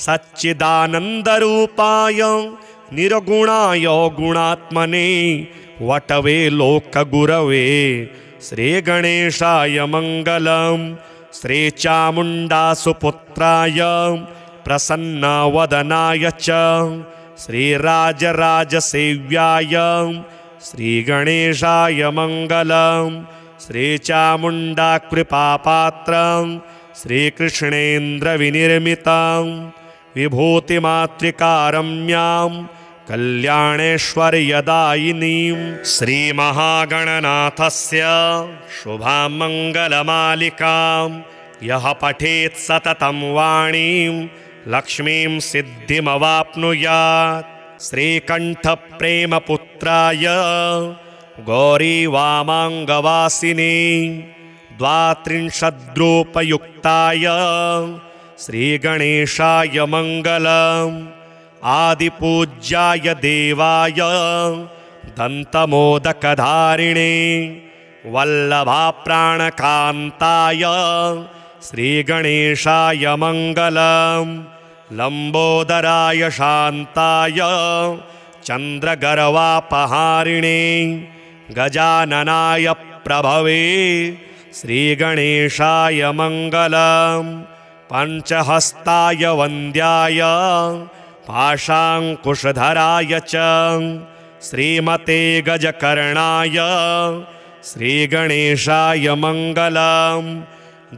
सच्चिदानन्दरूपाय निर्गुणाय गुणात्मने वटवे लोकगुरवे श्रीगणेशाय मङ्गलम् श्रीचामुण्डासुपुत्राय प्रसन्नवदनाय च श्रीराजराजसेव्याय श्रीगणेशाय मङ्गलम् श्रीचामुण्डाकृपापात्रं श्रीकृष्णेन्द्रविनिर्मितां विभूतिमातृकारम्यां कल्याणेश्वर्यदायिनीं श्रीमहागणनाथस्य शुभां मङ्गलमालिकां यः पठेत् सततं वाणीं लक्ष्मीं सिद्धिमवाप्नुयात्। श्रीकण्ठप्रेमपुत्राय गौरीवामाङ्गवासिने 32रूपयुक्ताय श्रीगणेशाय मङ्गलम्। आदिपूज्याय देवाय दन्तमोदकधारिणे वल्लभाप्राणकान्ताय श्रीगणेशाय मङ्गलम्। लम्बोदराय शान्ताय चन्द्रगर्वापहारिणे गजाननाय प्रभवे श्रीगणेशाय मङ्गलम्। पञ्चहस्ताय वन्द्याय पाशाङ्कुशधराय च श्रीमते गजकर्णाय श्रीगणेशाय मङ्गलम्।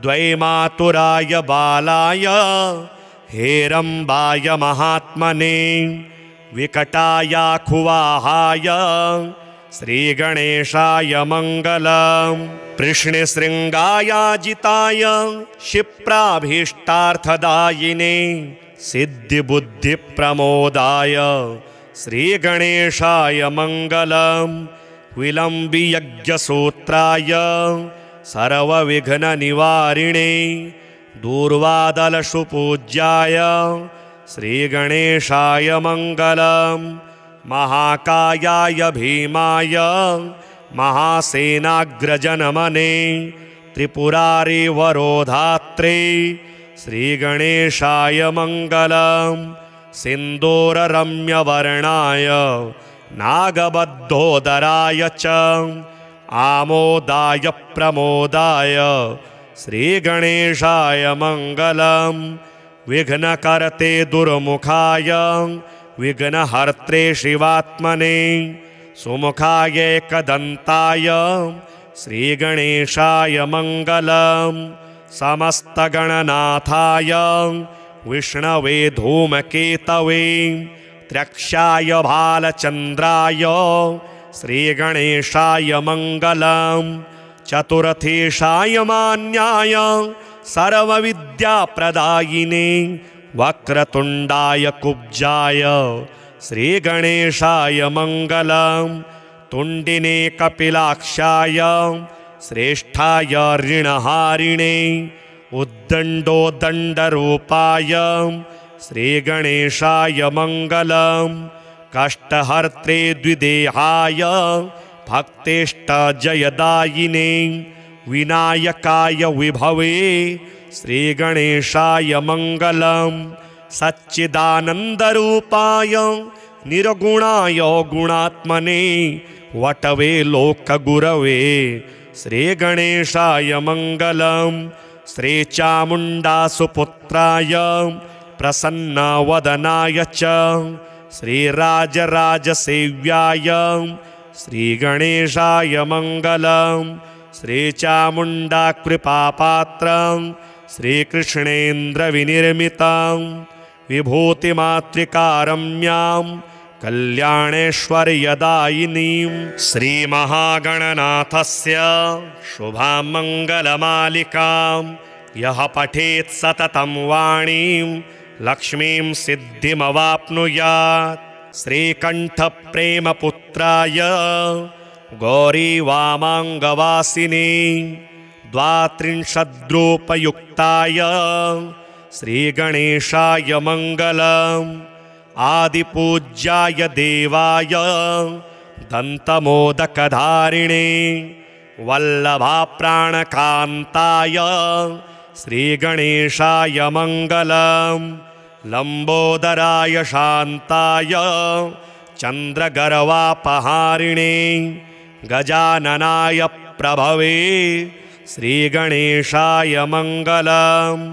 द्वैमातुराय बालाय हेरम्बाय महात्मने विकटायाखुवाहाय श्रीगणेशाय मङ्गलम्। कृष्णशृङ्गायाजिताय क्षिप्राभीष्टार्थदायिने सिद्धिबुद्धिप्रमोदाय श्रीगणेशाय मङ्गलम्। विलम्बियज्ञसूत्राय सर्वविघ्ननिवारिणे दूर्वादलसुपूज्याय श्रीगणेशाय मङ्गलम्। महाकायाय भीमाय महासेनाग्रजनमने त्रिपुरारिवरोधात्रे श्रीगणेशाय मङ्गलम्। सिन्दूररम्यवर्णाय नागबद्धोदराय च आमोदाय प्रमोदाय श्रीगणेशाय मङ्गलम्। विघ्नकर्ते दुर्मुखाय विघ्नहर्त्रे शिवात्मने सुमुखाय एकदन्ताय श्रीगणेशाय मङ्गलम्। समस्तगणनाथाय विष्णवे धूमकेतवे त्र्यक्षाय भालचन्द्राय श्रीगणेशाय मङ्गलम्। चतुर्थेशाय मान्याय सर्वविद्याप्रदायिने वक्रतुण्डाय कुब्जाय श्रीगणेशाय मङ्गलम्। तुण्डिने कपिलाक्षाय श्रेष्ठाय ऋणहारिणे उद्दण्डोदण्डरूपाय श्रीगणेशाय मङ्गलम्। कष्टहर्त्रे द्विदेहाय भक्तेष्टजयदायिने विनायकाय विभवे श्रीगणेशाय मङ्गलम्। सच्चिदानन्दरूपाय निर्गुणाय गुणात्मने वटवे लोकगुरवे श्रीगणेशाय मङ्गलम्। श्रीचामुण्डासुपुत्राय प्रसन्नवदनाय च श्रीराजराजसेव्याय श्रीगणेशाय मङ्गलम्। श्रीचामुण्डाकृपापात्रं श्रीकृष्णेन्द्रविनिर्मितां विभूतिमातृकारम्यां कल्याणेश्वर्यदायिनीं श्रीमहागणनाथस्य शुभां मङ्गलमालिकां यः पठेत् सततं वाणीं लक्ष्मीं सिद्धिमवाप्नुयात्। श्रीकण्ठप्रेमपुत्राय गौरीवामाङ्गवासिने 32रूपयुक्ताय श्रीगणेशाय मङ्गलम्। आदिपूज्याय देवाय दन्तमोदकधारिणे वल्लभाप्राणकान्ताय श्रीगणेशाय मङ्गलम्। लम्बोदराय शान्ताय चन्द्रगर्वापहारिणे गजाननाय प्रभवे श्रीगणेशाय मङ्गलम्।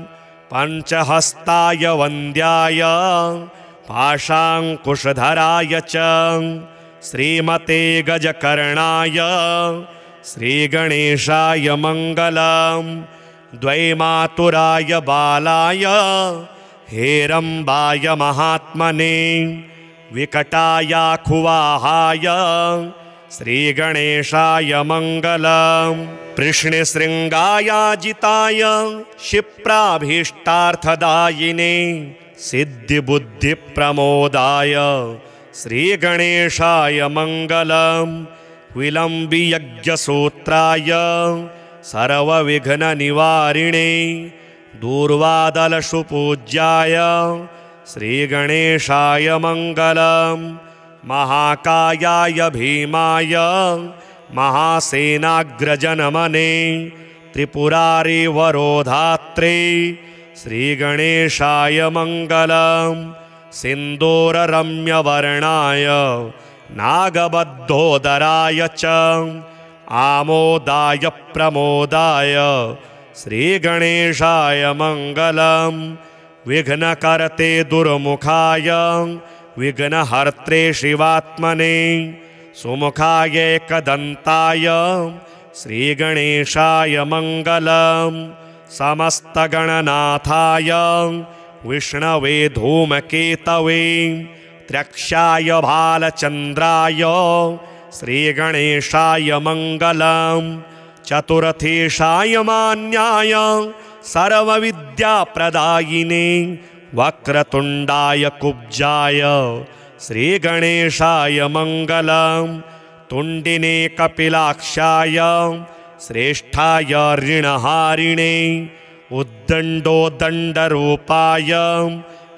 पञ्चहस्ताय वन्द्याय पाशाङ्कुशधराय च श्रीमते गजकर्णाय श्रीगणेशाय मङ्गलम्। द्वैमातुराय बालाय हेरम्बाय महात्मने विकटायाखुवाहाय श्रीगणेशाय मङ्गलम् कृष्णशृङ्गायाजिताय क्षिप्राभीष्टार्थदायिने सिद्धिबुद्धिप्रमोदाय श्रीगणेशाय मङ्गलम् विलम्बियज्ञसूत्राय सर्वविघ्ननिवारिणे दूर्वादलशुपूज्याय श्रीगणेशाय मङ्गलम् महाकायाय भीमाय महासेनाग्रजनमने त्रिपुरारिवरोधात्रे श्रीगणेशाय मङ्गलम् सिन्दूररम्यवर्णाय नागबद्धोदराय च आमोदाय प्रमोदाय श्रीगणेशाय मङ्गलम् विघ्नकर्ते दुर्मुखाय विघ्नहर्त्रे शिवात्मने सुमुखाय एकदन्ताय श्रीगणेशाय मङ्गलम् समस्तगणनाथाय विष्णवे धूमकेतवे त्र्यक्षाय भालचन्द्राय श्रीगणेशाय मङ्गलम् चतुर्थेशाय मान्याय सर्वविद्याप्रदायिने वक्रतुण्डाय कुब्जाय श्रीगणेशाय मङ्गलम् तुण्डिने कपिलाक्षाय श्रेष्ठाय ऋणहारिणे उद्दण्डोदण्डरूपाय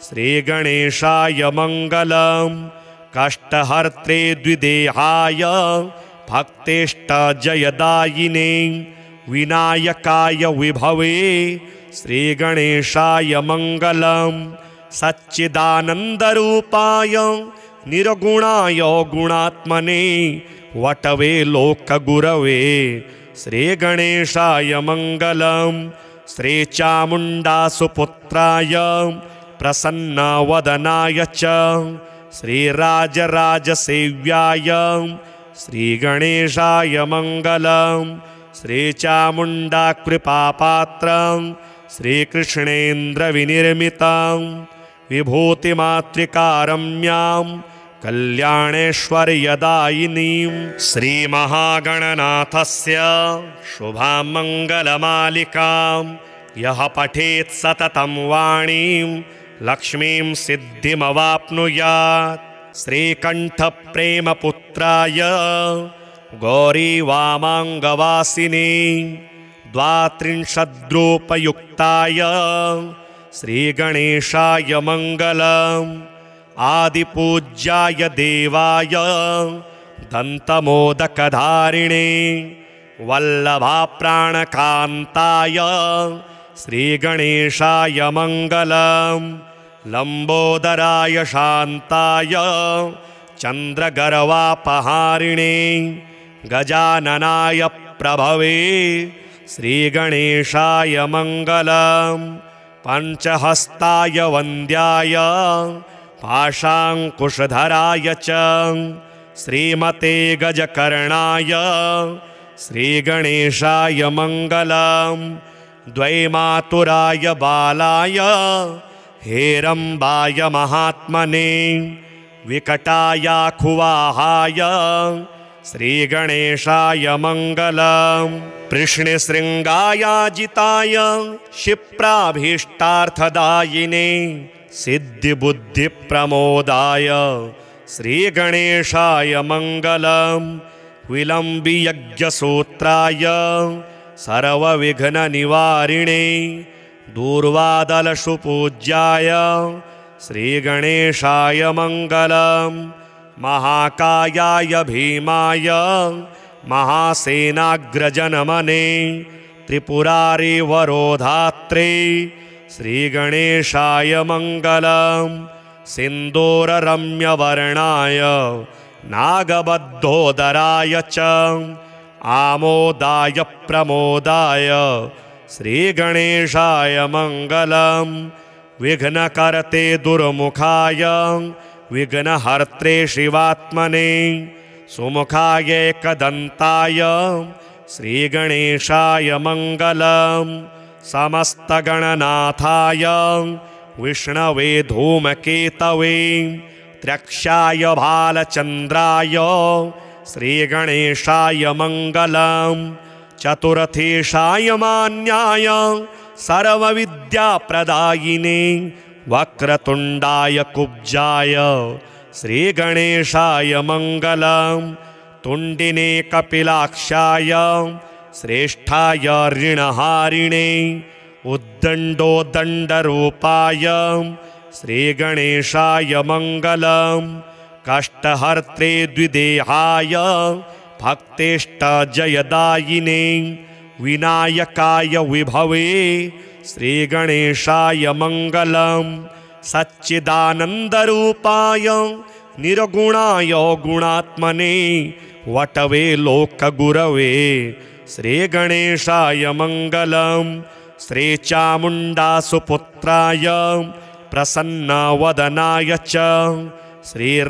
श्रीगणेशाय मङ्गलम् कष्टहर्त्रे द्विदेहाय भक्तेष्टजयदायिने विनायकाय विभवे श्रीगणेशाय मङ्गलम् सच्चिदानन्दरूपाय निर्गुणाय गुणात्मने वटवे लोकगुरवे श्रीगणेशाय मङ्गलम् श्रीचामुण्डासुपुत्राय प्रसन्नवदनाय च श्रीराजराजसेव्याय श्रीगणेशाय मङ्गलम् श्रीचामुण्डाकृपापात्रं श्रीकृष्णेन्द्रविनिर्मितं विभूतिमातृकारम्यां कल्याणेश्वर्यदायिनीं श्रीमहागणनाथस्य शुभां मङ्गलमालिकां यः पठेत् सततं वाणीं लक्ष्मीं सिद्धिमवाप्नुयात् श्रीकण्ठप्रेमपुत्राय गौरीवामाङ्गवासिने द्वात्रिंशद्रूपयुक्ताय श्रीगणेशाय मङ्गलम् आदिपूज्याय देवाय दन्तमोदकधारिणे वल्लभाप्राणकान्ताय श्रीगणेशाय मङ्गलम् लम्बोदराय शान्ताय चन्द्रगर्वापहारिणे गजाननाय प्रभवे श्रीगणेशाय मङ्गलम् पञ्चहस्ताय वन्द्याय पाशाङ्कुशधराय च श्रीमते गजकर्णाय श्रीगणेशाय मङ्गलम् द्वैमातुराय बालाय हेरम्बाय महात्मने विकटायाखुवाहाय श्रीगणेशाय मङ्गलम् कृष्णशृङ्गायाजिताय क्षिप्राभीष्टार्थदायिने सिद्धिबुद्धिप्रमोदाय श्रीगणेशाय मङ्गलम् विलम्बियज्ञसूत्राय सर्वविघ्ननिवारिणे दूर्वादलशुपूज्याय श्रीगणेशाय मङ्गलम् महाकायाय भीमाय महासेनाग्रजनमने त्रिपुरारिवरोधात्रे श्रीगणेशाय मङ्गलम् सिन्दूररम्यवर्णाय नागबद्धोदराय च आमोदाय प्रमोदाय श्रीगणेशाय मङ्गलम् विघ्नकर्ते दुर्मुखाय विघ्नहर्त्रे शिवात्मने सुमुखाय एकदन्ताय श्रीगणेशाय मङ्गलम् समस्तगणनाथाय विष्णवे धूमकेतवे त्र्यक्षाय भालचन्द्राय श्रीगणेशाय मङ्गलम् चतुर्थेशाय मान्याय सर्वविद्याप्रदायिने वक्रतुण्डाय कुब्जाय श्रीगणेशाय मङ्गलम् तुण्डिने कपिलाक्षाय श्रेष्ठाय ऋणहारिणे उद्दण्डोदण्डरूपाय श्रीगणेशाय मङ्गलम् कष्टहर्त्रे द्विदेहाय भक्तेष्टजयदायिने विनायकाय विभवे श्रीगणेशाय मङ्गलम् सच्चिदानन्दरूपाय निर्गुणाय गुणात्मने वटवे लोकगुरवे श्रीगणेशाय मङ्गलम् श्रीचामुण्डासुपुत्राय प्रसन्नवदनाय च श्रीराजराजसेव्याय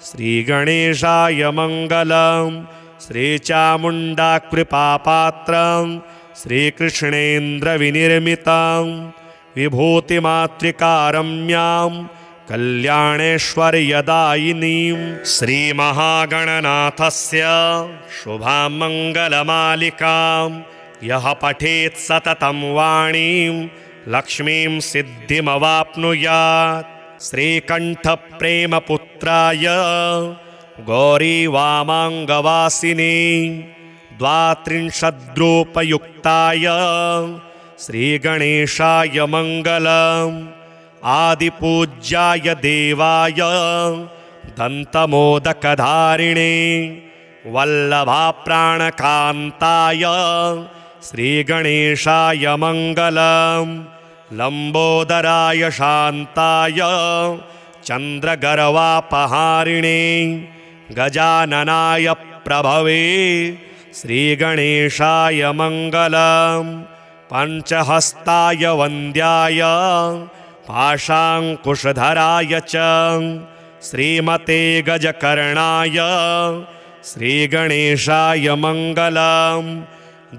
श्रीगणेशाय मङ्गलम् श्रीचामुण्डाकृपापात्रं श्रीकृष्णेन्द्रविनिर्मितं विभूतिमातृकारम्यां कल्याणेश्वर्यदायिनीं श्रीमहागणनाथस्य शुभां मङ्गलमालिकां यः पठेत् सततं वाणीं लक्ष्मीं सिद्धिमवाप्नुयात् श्रीकण्ठप्रेमपुत्राय गौरीवामाङ्गवासिने द्वात्रिंशद्रूपयुक्ताय श्रीगणेशाय मङ्गलम् आदिपूज्याय देवाय दन्तमोदकधारिणे वल्लभाप्राणकान्ताय श्रीगणेशाय मङ्गलम् लम्बोदराय शान्ताय चन्द्रगर्वापहारिणे गजाननाय प्रभवे श्रीगणेशाय मङ्गलम् पञ्चहस्ताय वन्द्याय पाशाङ्कुशधराय च श्रीमते गजकर्णाय श्रीगणेशाय मङ्गलम्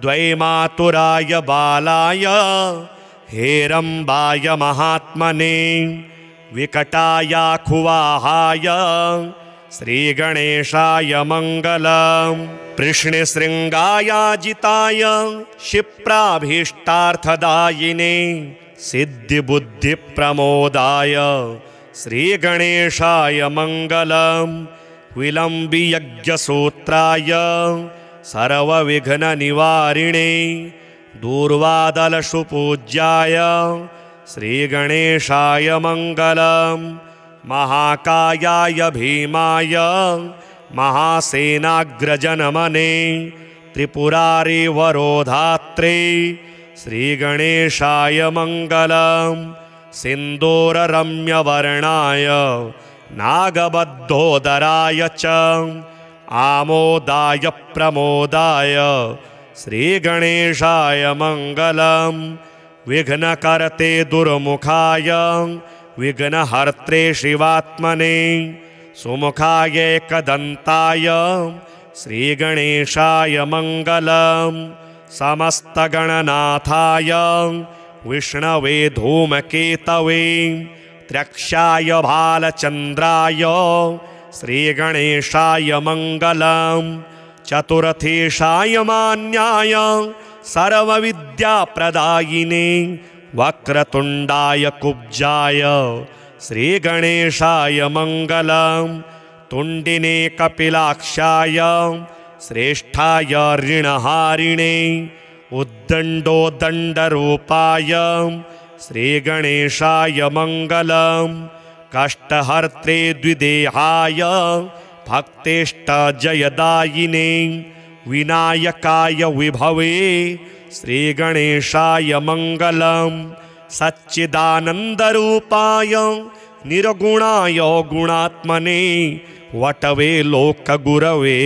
द्वैमातुराय बालाय हेरम्बाय महात्मने विकटायाखुवाहाय श्रीगणेशाय मङ्गलम् कृष्णशृङ्गायाजिताय क्षिप्राभीष्टार्थदायिने सिद्धिबुद्धिप्रमोदाय श्रीगणेशाय मङ्गलम् विलम्बियज्ञसूत्राय सर्वविघ्ननिवारिणे दूर्वादलसुपूज्याय श्रीगणेशाय मङ्गलम् महाकायाय भीमाय महासेनाग्रजनमने त्रिपुरारिवरोधात्रे श्रीगणेशाय मङ्गलम् सिन्दूररम्यवर्णाय नागबद्धोदराय च आमोदाय प्रमोदाय श्रीगणेशाय मङ्गलम् विघ्नकर्ते दुर्मुखाय विघ्नहर्त्रे शिवात्मने सुमुखाय एकदन्ताय श्रीगणेशाय मङ्गलम् समस्तगणनाथाय विष्णवे धूमकेतवे त्र्यक्षाय भालचन्द्राय श्रीगणेशाय मङ्गलम् चतुर्थेशाय मान्याय सर्वविद्याप्रदायिने वक्रतुण्डाय कुब्जाय श्रीगणेशाय मङ्गलम् तुण्डिने कपिलाक्षाय श्रेष्ठाय ऋणहारिणे उद्दण्डोदण्डरूपाय श्रीगणेशाय मङ्गलम् कष्टहर्त्रे द्विदेहाय भक्तेष्टजयदायिने विनायकाय विभवे श्रीगणेशाय मङ्गलम् सच्चिदानन्दरूपाय निर्गुणाय गुणात्मने वटवे लोकगुरवे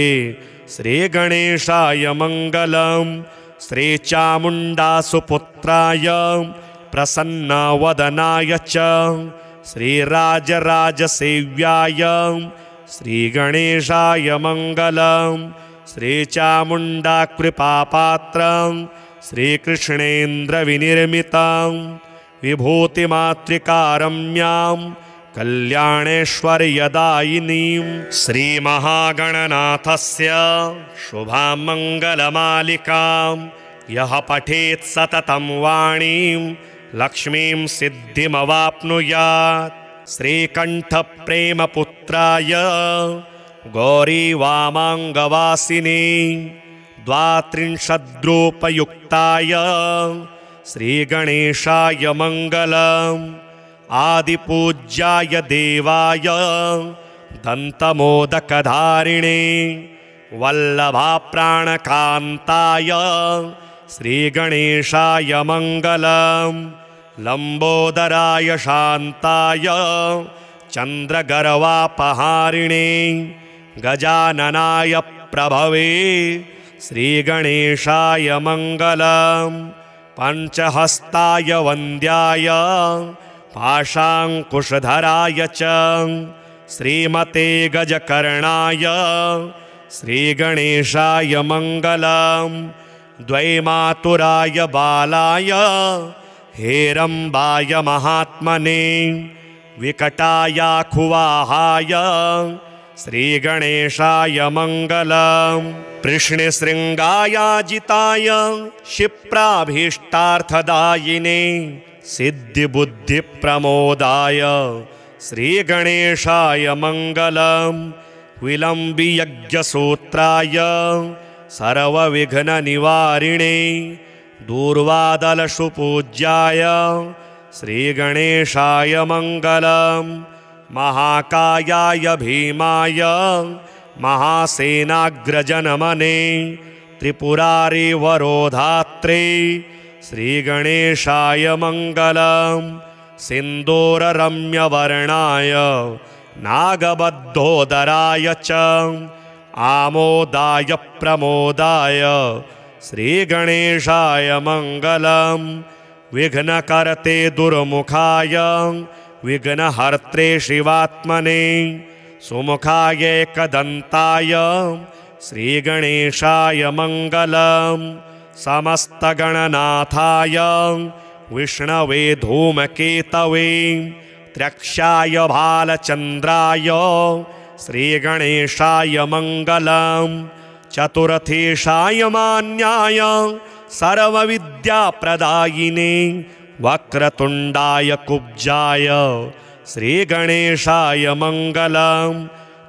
श्रीगणेशाय मङ्गलम् श्रीचामुण्डासुपुत्राय प्रसन्नवदनाय च श्रीराजराजसेव्याय श्रीगणेशाय मङ्गलम् श्रीचामुण्डाकृपापात्रं श्रीकृष्णेन्द्रविनिर्मितं विभूतिमातृकारम्यां कल्याणेश्वर्यदायिनीं श्रीमहागणनाथस्य शुभां मङ्गलमालिकां यः पठेत् सततं वाणीं लक्ष्मीं सिद्धिमवाप्नुयात्। श्रीकण्ठप्रेमपुत्राय गौरीवामाङ्गवासिने 32रूपयुक्ताय श्रीगणेशाय मङ्गलम्। आदिपूज्याय देवाय दन्तमोदकधारिणे वल्लभाप्राणकान्ताय श्रीगणेशाय मङ्गलम्। लम्बोदराय शान्ताय चन्द्रगर्वापहारिणे गजाननाय प्रभवे श्रीगणेशाय मङ्गलम्। पञ्चहस्ताय वन्द्याय पाशाङ्कुशधराय च श्रीमते गजकर्णाय श्रीगणेशाय मङ्गलम्। द्वैमातुराय बालाय हेरम्बाय महात्मने विकटायाखुवाहाय श्रीगणेशाय मङ्गलम्। कृष्णशृङ्गायाजिताय क्षिप्राभीष्टार्थदायिने सिद्धिबुद्धिप्रमोदाय श्रीगणेशाय मङ्गलम्। विलम्बियज्ञसूत्राय सर्वविघ्ननिवारिणे दूर्वादलसुपूज्याय श्रीगणेशाय मङ्गलम्। महाकायाय भीमाय महासेनाग्रजनमने त्रिपुरारिवरोधात्रे श्रीगणेशाय मङ्गलम्। सिन्दूररम्यवर्णाय नागबद्धोदराय च आमोदाय प्रमोदाय श्रीगणेशाय मङ्गलम्। विघ्नकर्ते दुर्मुखाय विघ्नहर्त्रे शिवात्मने सुमुखाय एकदन्ताय श्रीगणेशाय मङ्गलम्। समस्तगणनाथाय विष्णवे धूमकेतवे त्र्यक्षाय भालचन्द्राय श्रीगणेशाय मङ्गलम्। चतुर्थेशाय मान्याय सर्वविद्याप्रदायिने वक्रतुण्डाय कुब्जाय श्रीगणेशाय मङ्गलम्।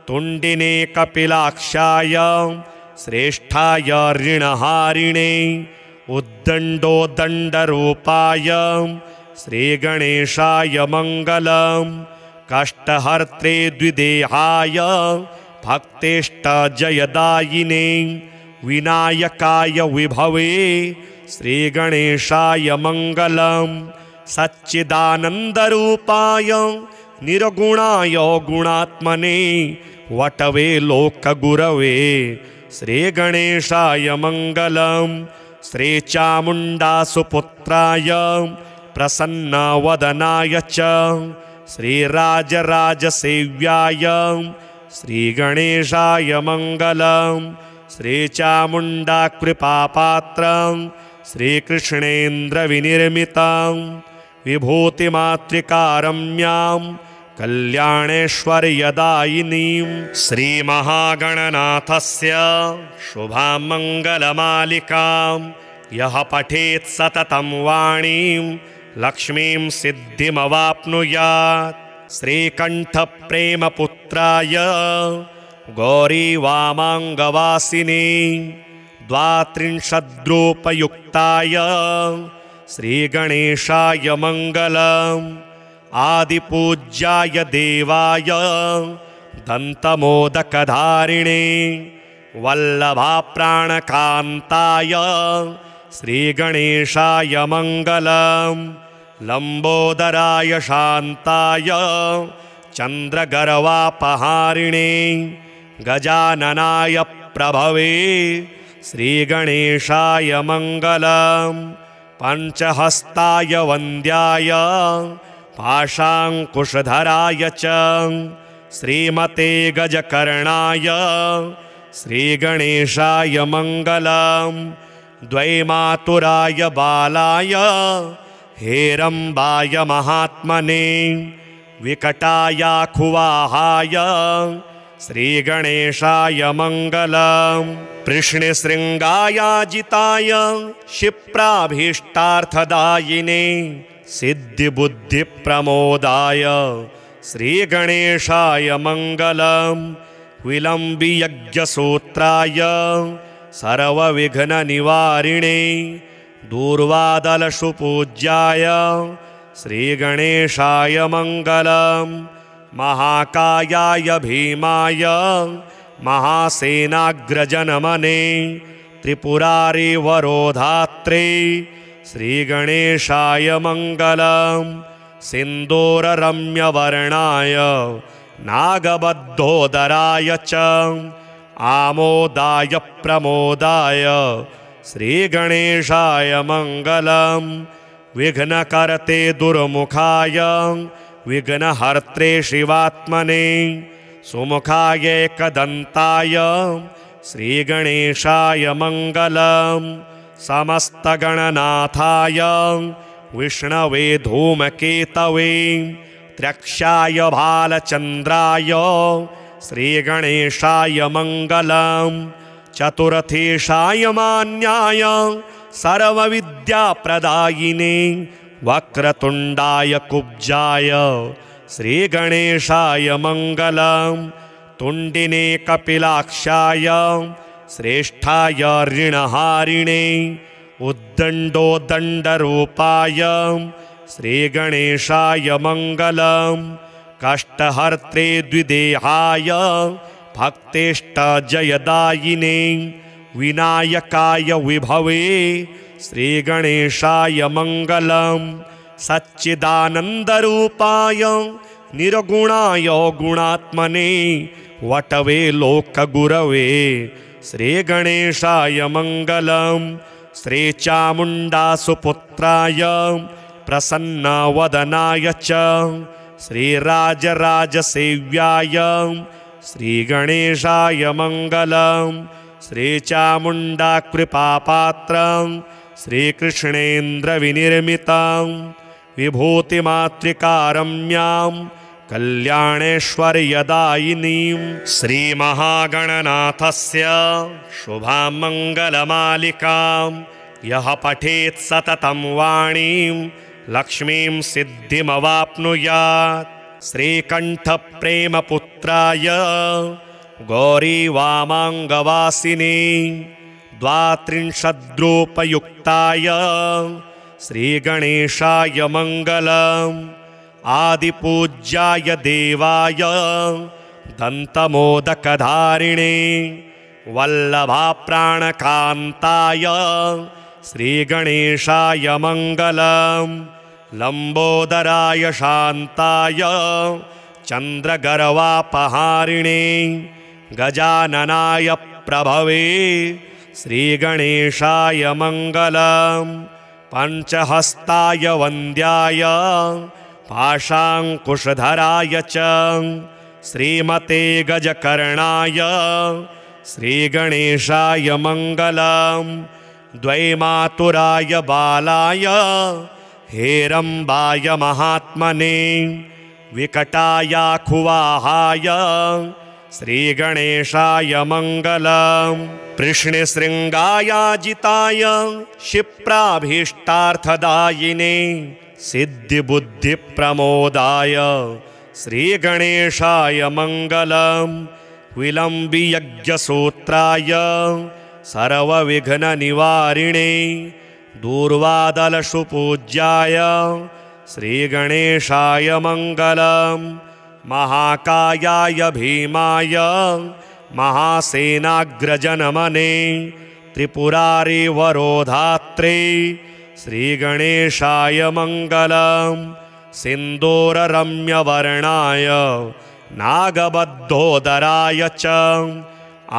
तुण्डिने कपिलाक्षाय श्रेष्ठाय ऋणहारिणे उद्दण्डोदण्डरूपाय श्रीगणेशाय मङ्गलम्। कष्टहर्त्रे द्विदेहाय भक्तेष्टजयदायिने विनायकाय विभवे श्रीगणेशाय मङ्गलम्। सच्चिदानन्दरूपाय निर्गुणाय गुणात्मने वटवे लोकगुरवे श्रीगणेशाय मङ्गलम्। श्रीचामुण्डासुपुत्राय प्रसन्नवदनाय च श्रीराजराजसेव्याय श्रीगणेशाय मङ्गलम्। श्रीचामुण्डाकृपापात्रं श्रीकृष्णेन्द्रविनिर्मितं विभूतिमातृकारम्यां कल्याणेश्वर्यदायिनीं श्रीमहागणनाथस्य शुभां मङ्गलमालिकां यः पठेत् सततं वाणीं लक्ष्मीं सिद्धिमवाप्नुयात्। श्रीकण्ठप्रेमपुत्राय गौरीवामाङ्गवासिने 32रूपयुक्ताय श्रीगणेशाय मङ्गलम्। आदिपूज्याय देवाय दन्तमोदकधारिणे वल्लभाप्राणकान्ताय श्रीगणेशाय मङ्गलम्। लम्बोदराय शान्ताय चन्द्रगर्वापहारिणे गजाननाय प्रभवे श्रीगणेशाय मङ्गलम्। पञ्चहस्ताय वन्द्याय पाशाङ्कुशधराय च श्रीमते गजकर्णाय श्रीगणेशाय मङ्गलम् द्वैमातुराय बालाय हेरम्बाय महात्मने विकटायाखुवाहाय श्रीगणेशाय मङ्गलम् कृष्णशृङ्गायाजिताय क्षिप्राभीष्टार्थदायिने सिद्धिबुद्धिप्रमोदाय श्रीगणेशाय मङ्गलम् विलम्बियज्ञसूत्राय सर्वविघ्ननिवारिणे दूर्वादलशुपूज्याय श्रीगणेशाय मङ्गलम् महाकायाय भीमाय महासेनाग्रजनमने त्रिपुरारिवरोधात्रे श्रीगणेशाय मङ्गलम् सिन्दूररम्यवर्णाय नागबद्धोदराय च आमोदाय प्रमोदाय श्रीगणेशाय मङ्गलम् विघ्नकर्ते दुर्मुखाय विघ्नहर्त्रे शिवात्मने सुमुखाय एकदन्ताय श्रीगणेशाय मङ्गलम् समस्तगणनाथाय विष्णवे धूमकेतवे त्र्यक्षाय भालचन्द्राय श्रीगणेशाय मङ्गलम् चतुर्थेशाय मान्याय सर्वविद्याप्रदायिने वक्रतुण्डाय कुब्जाय श्रीगणेशाय मङ्गलम् तुण्डिने कपिलाक्षाय श्रेष्ठाय ऋणहारिणे उद्दण्डोदण्डरूपाय श्रीगणेशाय मङ्गलम् कष्टहर्त्रे द्विदेहाय भक्तेष्टजयदायिने विनायकाय विभवे श्रीगणेशाय मङ्गलम् सच्चिदानन्दरूपाय निर्गुणाय गुणात्मने वटवे लोकगुरवे श्रीगणेशाय मङ्गलम् श्रीचामुण्डासुपुत्राय प्रसन्नवदनाय च श्रीराजराजसेव्याय श्रीगणेशाय मङ्गलम् श्रीचामुण्डाकृपापात्रं श्रीकृष्णेन्द्रविनिर्मितं विभूतिमातृकारम्यां कल्याणेश्वर्यदायिनीं श्रीमहागणनाथस्य शुभां मङ्गलमालिकां यः पठेत् सततं वाणीं लक्ष्मीं सिद्धिमवाप्नुयात् श्रीकण्ठप्रेमपुत्राय गौरीवामाङ्गवासिने द्वात्रिंशद्रूपयुक्ताय श्रीगणेशाय मङ्गलम् आदिपूज्याय देवाय दन्तमोदकधारिणे वल्लभाप्राणकान्ताय श्रीगणेशाय मङ्गलम् लम्बोदराय शान्ताय चन्द्रगर्वापहारिणे गजाननाय प्रभवे श्रीगणेशाय मङ्गलम् पञ्चहस्ताय वन्द्याय पाशाङ्कुशधराय च श्रीमते गजकर्णाय श्रीगणेशाय मङ्गलम् द्वैमातुराय बालाय हेरम्बाय महात्मने विकटायाखुवाहाय श्रीगणेशाय मङ्गलम् कृष्णशृङ्गायाजिताय क्षिप्राभीष्टार्थदायिने सिद्धिबुद्धिप्रमोदाय श्रीगणेशाय मङ्गलम् विलम्बियज्ञसूत्राय सर्वविघ्ननिवारिणे दूर्वादलशुपूज्याय श्रीगणेशाय मङ्गलम् महाकायाय भीमाय महासेनाग्रजनमने त्रिपुरारिवरोधात्रे श्रीगणेशाय मङ्गलम् सिन्दूररम्यवर्णाय नागबद्धोदराय च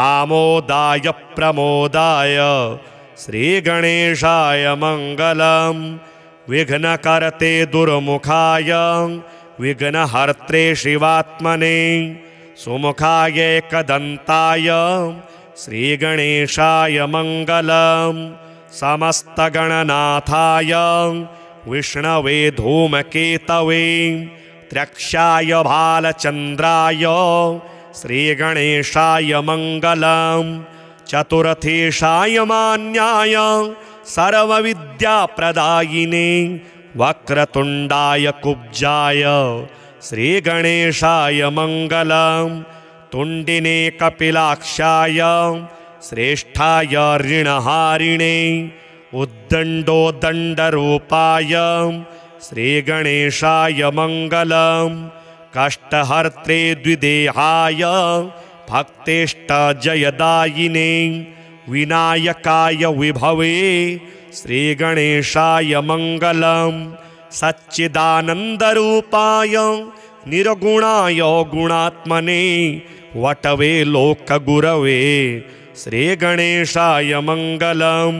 आमोदाय प्रमोदाय श्रीगणेशाय मङ्गलम् विघ्नकर्ते दुर्मुखाय विघ्नहर्त्रे शिवात्मने सुमुखाय एकदन्ताय श्रीगणेशाय मङ्गलम् समस्तगणनाथाय विष्णवे धूमकेतवे त्र्यक्षाय भालचन्द्राय श्रीगणेशाय मङ्गलम् चतुरथेशाय मान्याय सर्वविद्याप्रदायिने वक्रतुण्डाय कुब्जाय श्रीगणेशाय मङ्गलम् तुण्डिने कपिलाक्षाय श्रेष्ठाय ऋणहारिणे उद्दण्डोदण्डरूपाय श्रीगणेशाय मङ्गलम् कष्टहर्त्रे द्विदेहाय भक्तेष्टजयदायिने विनायकाय विभवे श्रीगणेशाय मङ्गलम् सच्चिदानन्दरूपाय निर्गुणाय गुणात्मने वटवे लोकगुरवे श्रीगणेशाय मङ्गलम्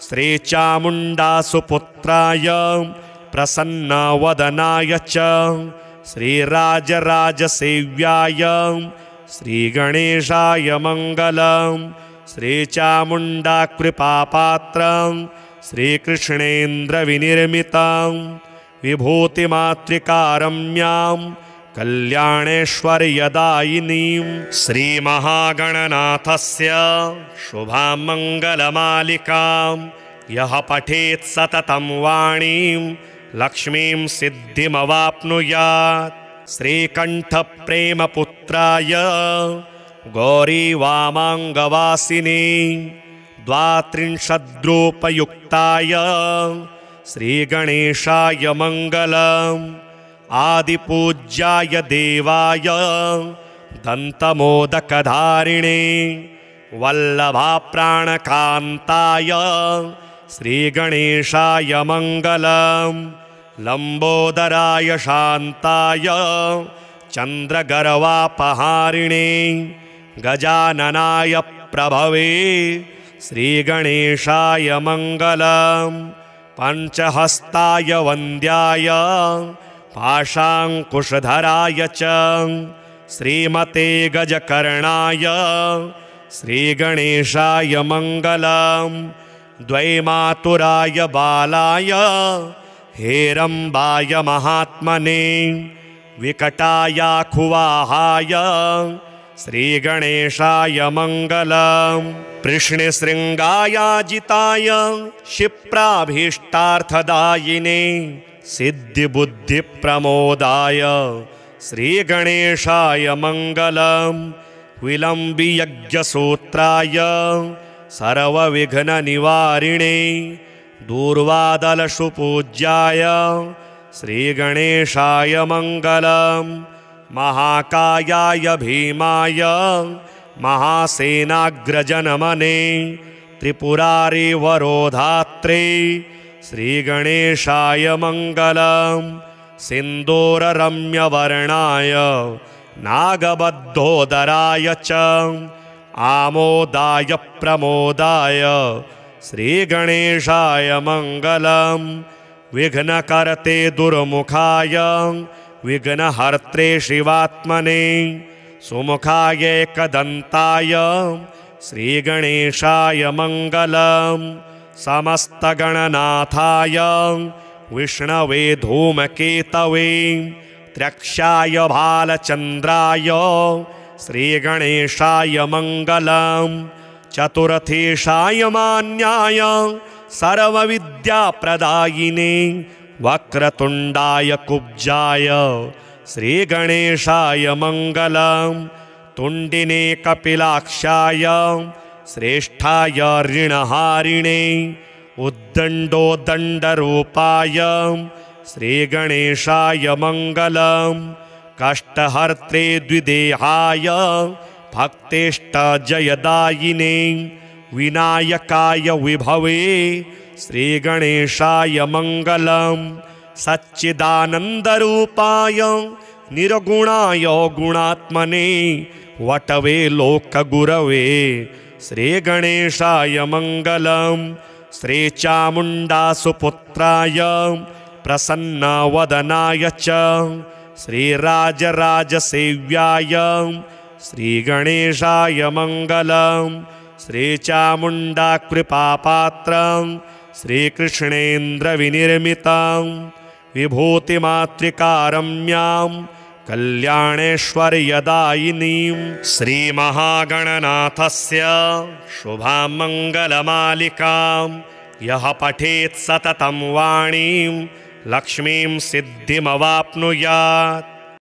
श्रीचामुण्डासुपुत्राय प्रसन्नवदनाय च श्रीराजराजसेव्याय श्रीगणेशाय मङ्गलम् श्रीचामुण्डाकृपापात्रं श्रीकृष्णेन्द्रविनिर्मितं विभूतिमातृकारम्यां कल्याणेश्वर्यदायिनीं श्रीमहागणनाथस्य शुभां मङ्गलमालिकां यः पठेत् सततं वाणीं लक्ष्मीं सिद्धिमवाप्नुयात् श्रीकण्ठप्रेमपुत्राय गौरीवामाङ्गवासिने द्वात्रिंशद्रूपयुक्ताय श्रीगणेशाय मङ्गलम् आदिपूज्याय देवाय दन्तमोदकधारिणे वल्लभाप्राणकान्ताय श्रीगणेशाय मङ्गलम् लम्बोदराय शान्ताय चन्द्रगर्वापहारिणे गजाननाय प्रभवे श्रीगणेशाय मङ्गलम् पञ्चहस्ताय वन्द्याय पाशाङ्कुशधराय च श्रीमते गजकर्णाय श्रीगणेशाय मङ्गलम् द्वैमातुराय बालाय हेरम्बाय महात्मने विकटायाखुवाहाय श्रीगणेशाय मङ्गलम् कृष्णशृङ्गायाजिताय क्षिप्राभीष्टार्थदायिने सिद्धिबुद्धिप्रमोदाय श्रीगणेशाय मङ्गलम् विलम्बियज्ञसूत्राय सर्वविघ्ननिवारिणे दूर्वादलशुपूज्याय श्रीगणेशाय मङ्गलम् महाकायाय भीमाय महासेनाग्रजनमने त्रिपुरारिवरोधात्रे श्रीगणेशाय मङ्गलम् सिन्दूररम्यवर्णाय नागबद्धोदराय च आमोदाय प्रमोदाय श्रीगणेशाय मङ्गलम् विघ्नकर्ते दुर्मुखाय विघ्नहर्त्रे शिवात्मने सुमुखाय एकदन्ताय श्रीगणेशाय मङ्गलम् समस्तगणनाथाय विष्णवे धूमकेतवे त्र्यक्षाय भालचन्द्राय श्रीगणेशाय मङ्गलम् चतुरथेशाय मान्याय सर्वविद्याप्रदायिने वक्रतुण्डाय कुब्जाय श्रीगणेशाय मङ्गलम् तुण्डिने कपिलाक्षाय श्रेष्ठाय ऋणहारिणे उद्दण्डोदण्डरूपाय श्रीगणेशाय मङ्गलम् कष्टहर्त्रे द्विदेहाय भक्तेष्टजयदायिने विनायकाय विभवे श्रीगणेशाय मङ्गलम् सच्चिदानन्दरूपाय निर्गुणाय गुणात्मने वटवे लोकगुरवे श्रीगणेशाय मङ्गलम् श्रीचामुण्डासुपुत्राय प्रसन्नवदनाय च श्रीराजराजसेव्याय श्रीगणेशाय मङ्गलम् श्रीचामुण्डाकृपापात्रं श्रीकृष्णेन्द्रविनिर्मितं विभूतिमातृकारम्यां कल्याणेश्वर्यदायिनीं श्रीमहागणनाथस्य शुभां मङ्गलमालिकां यः पठेत् सततं वाणीं लक्ष्मीं सिद्धिमवाप्नुयात्।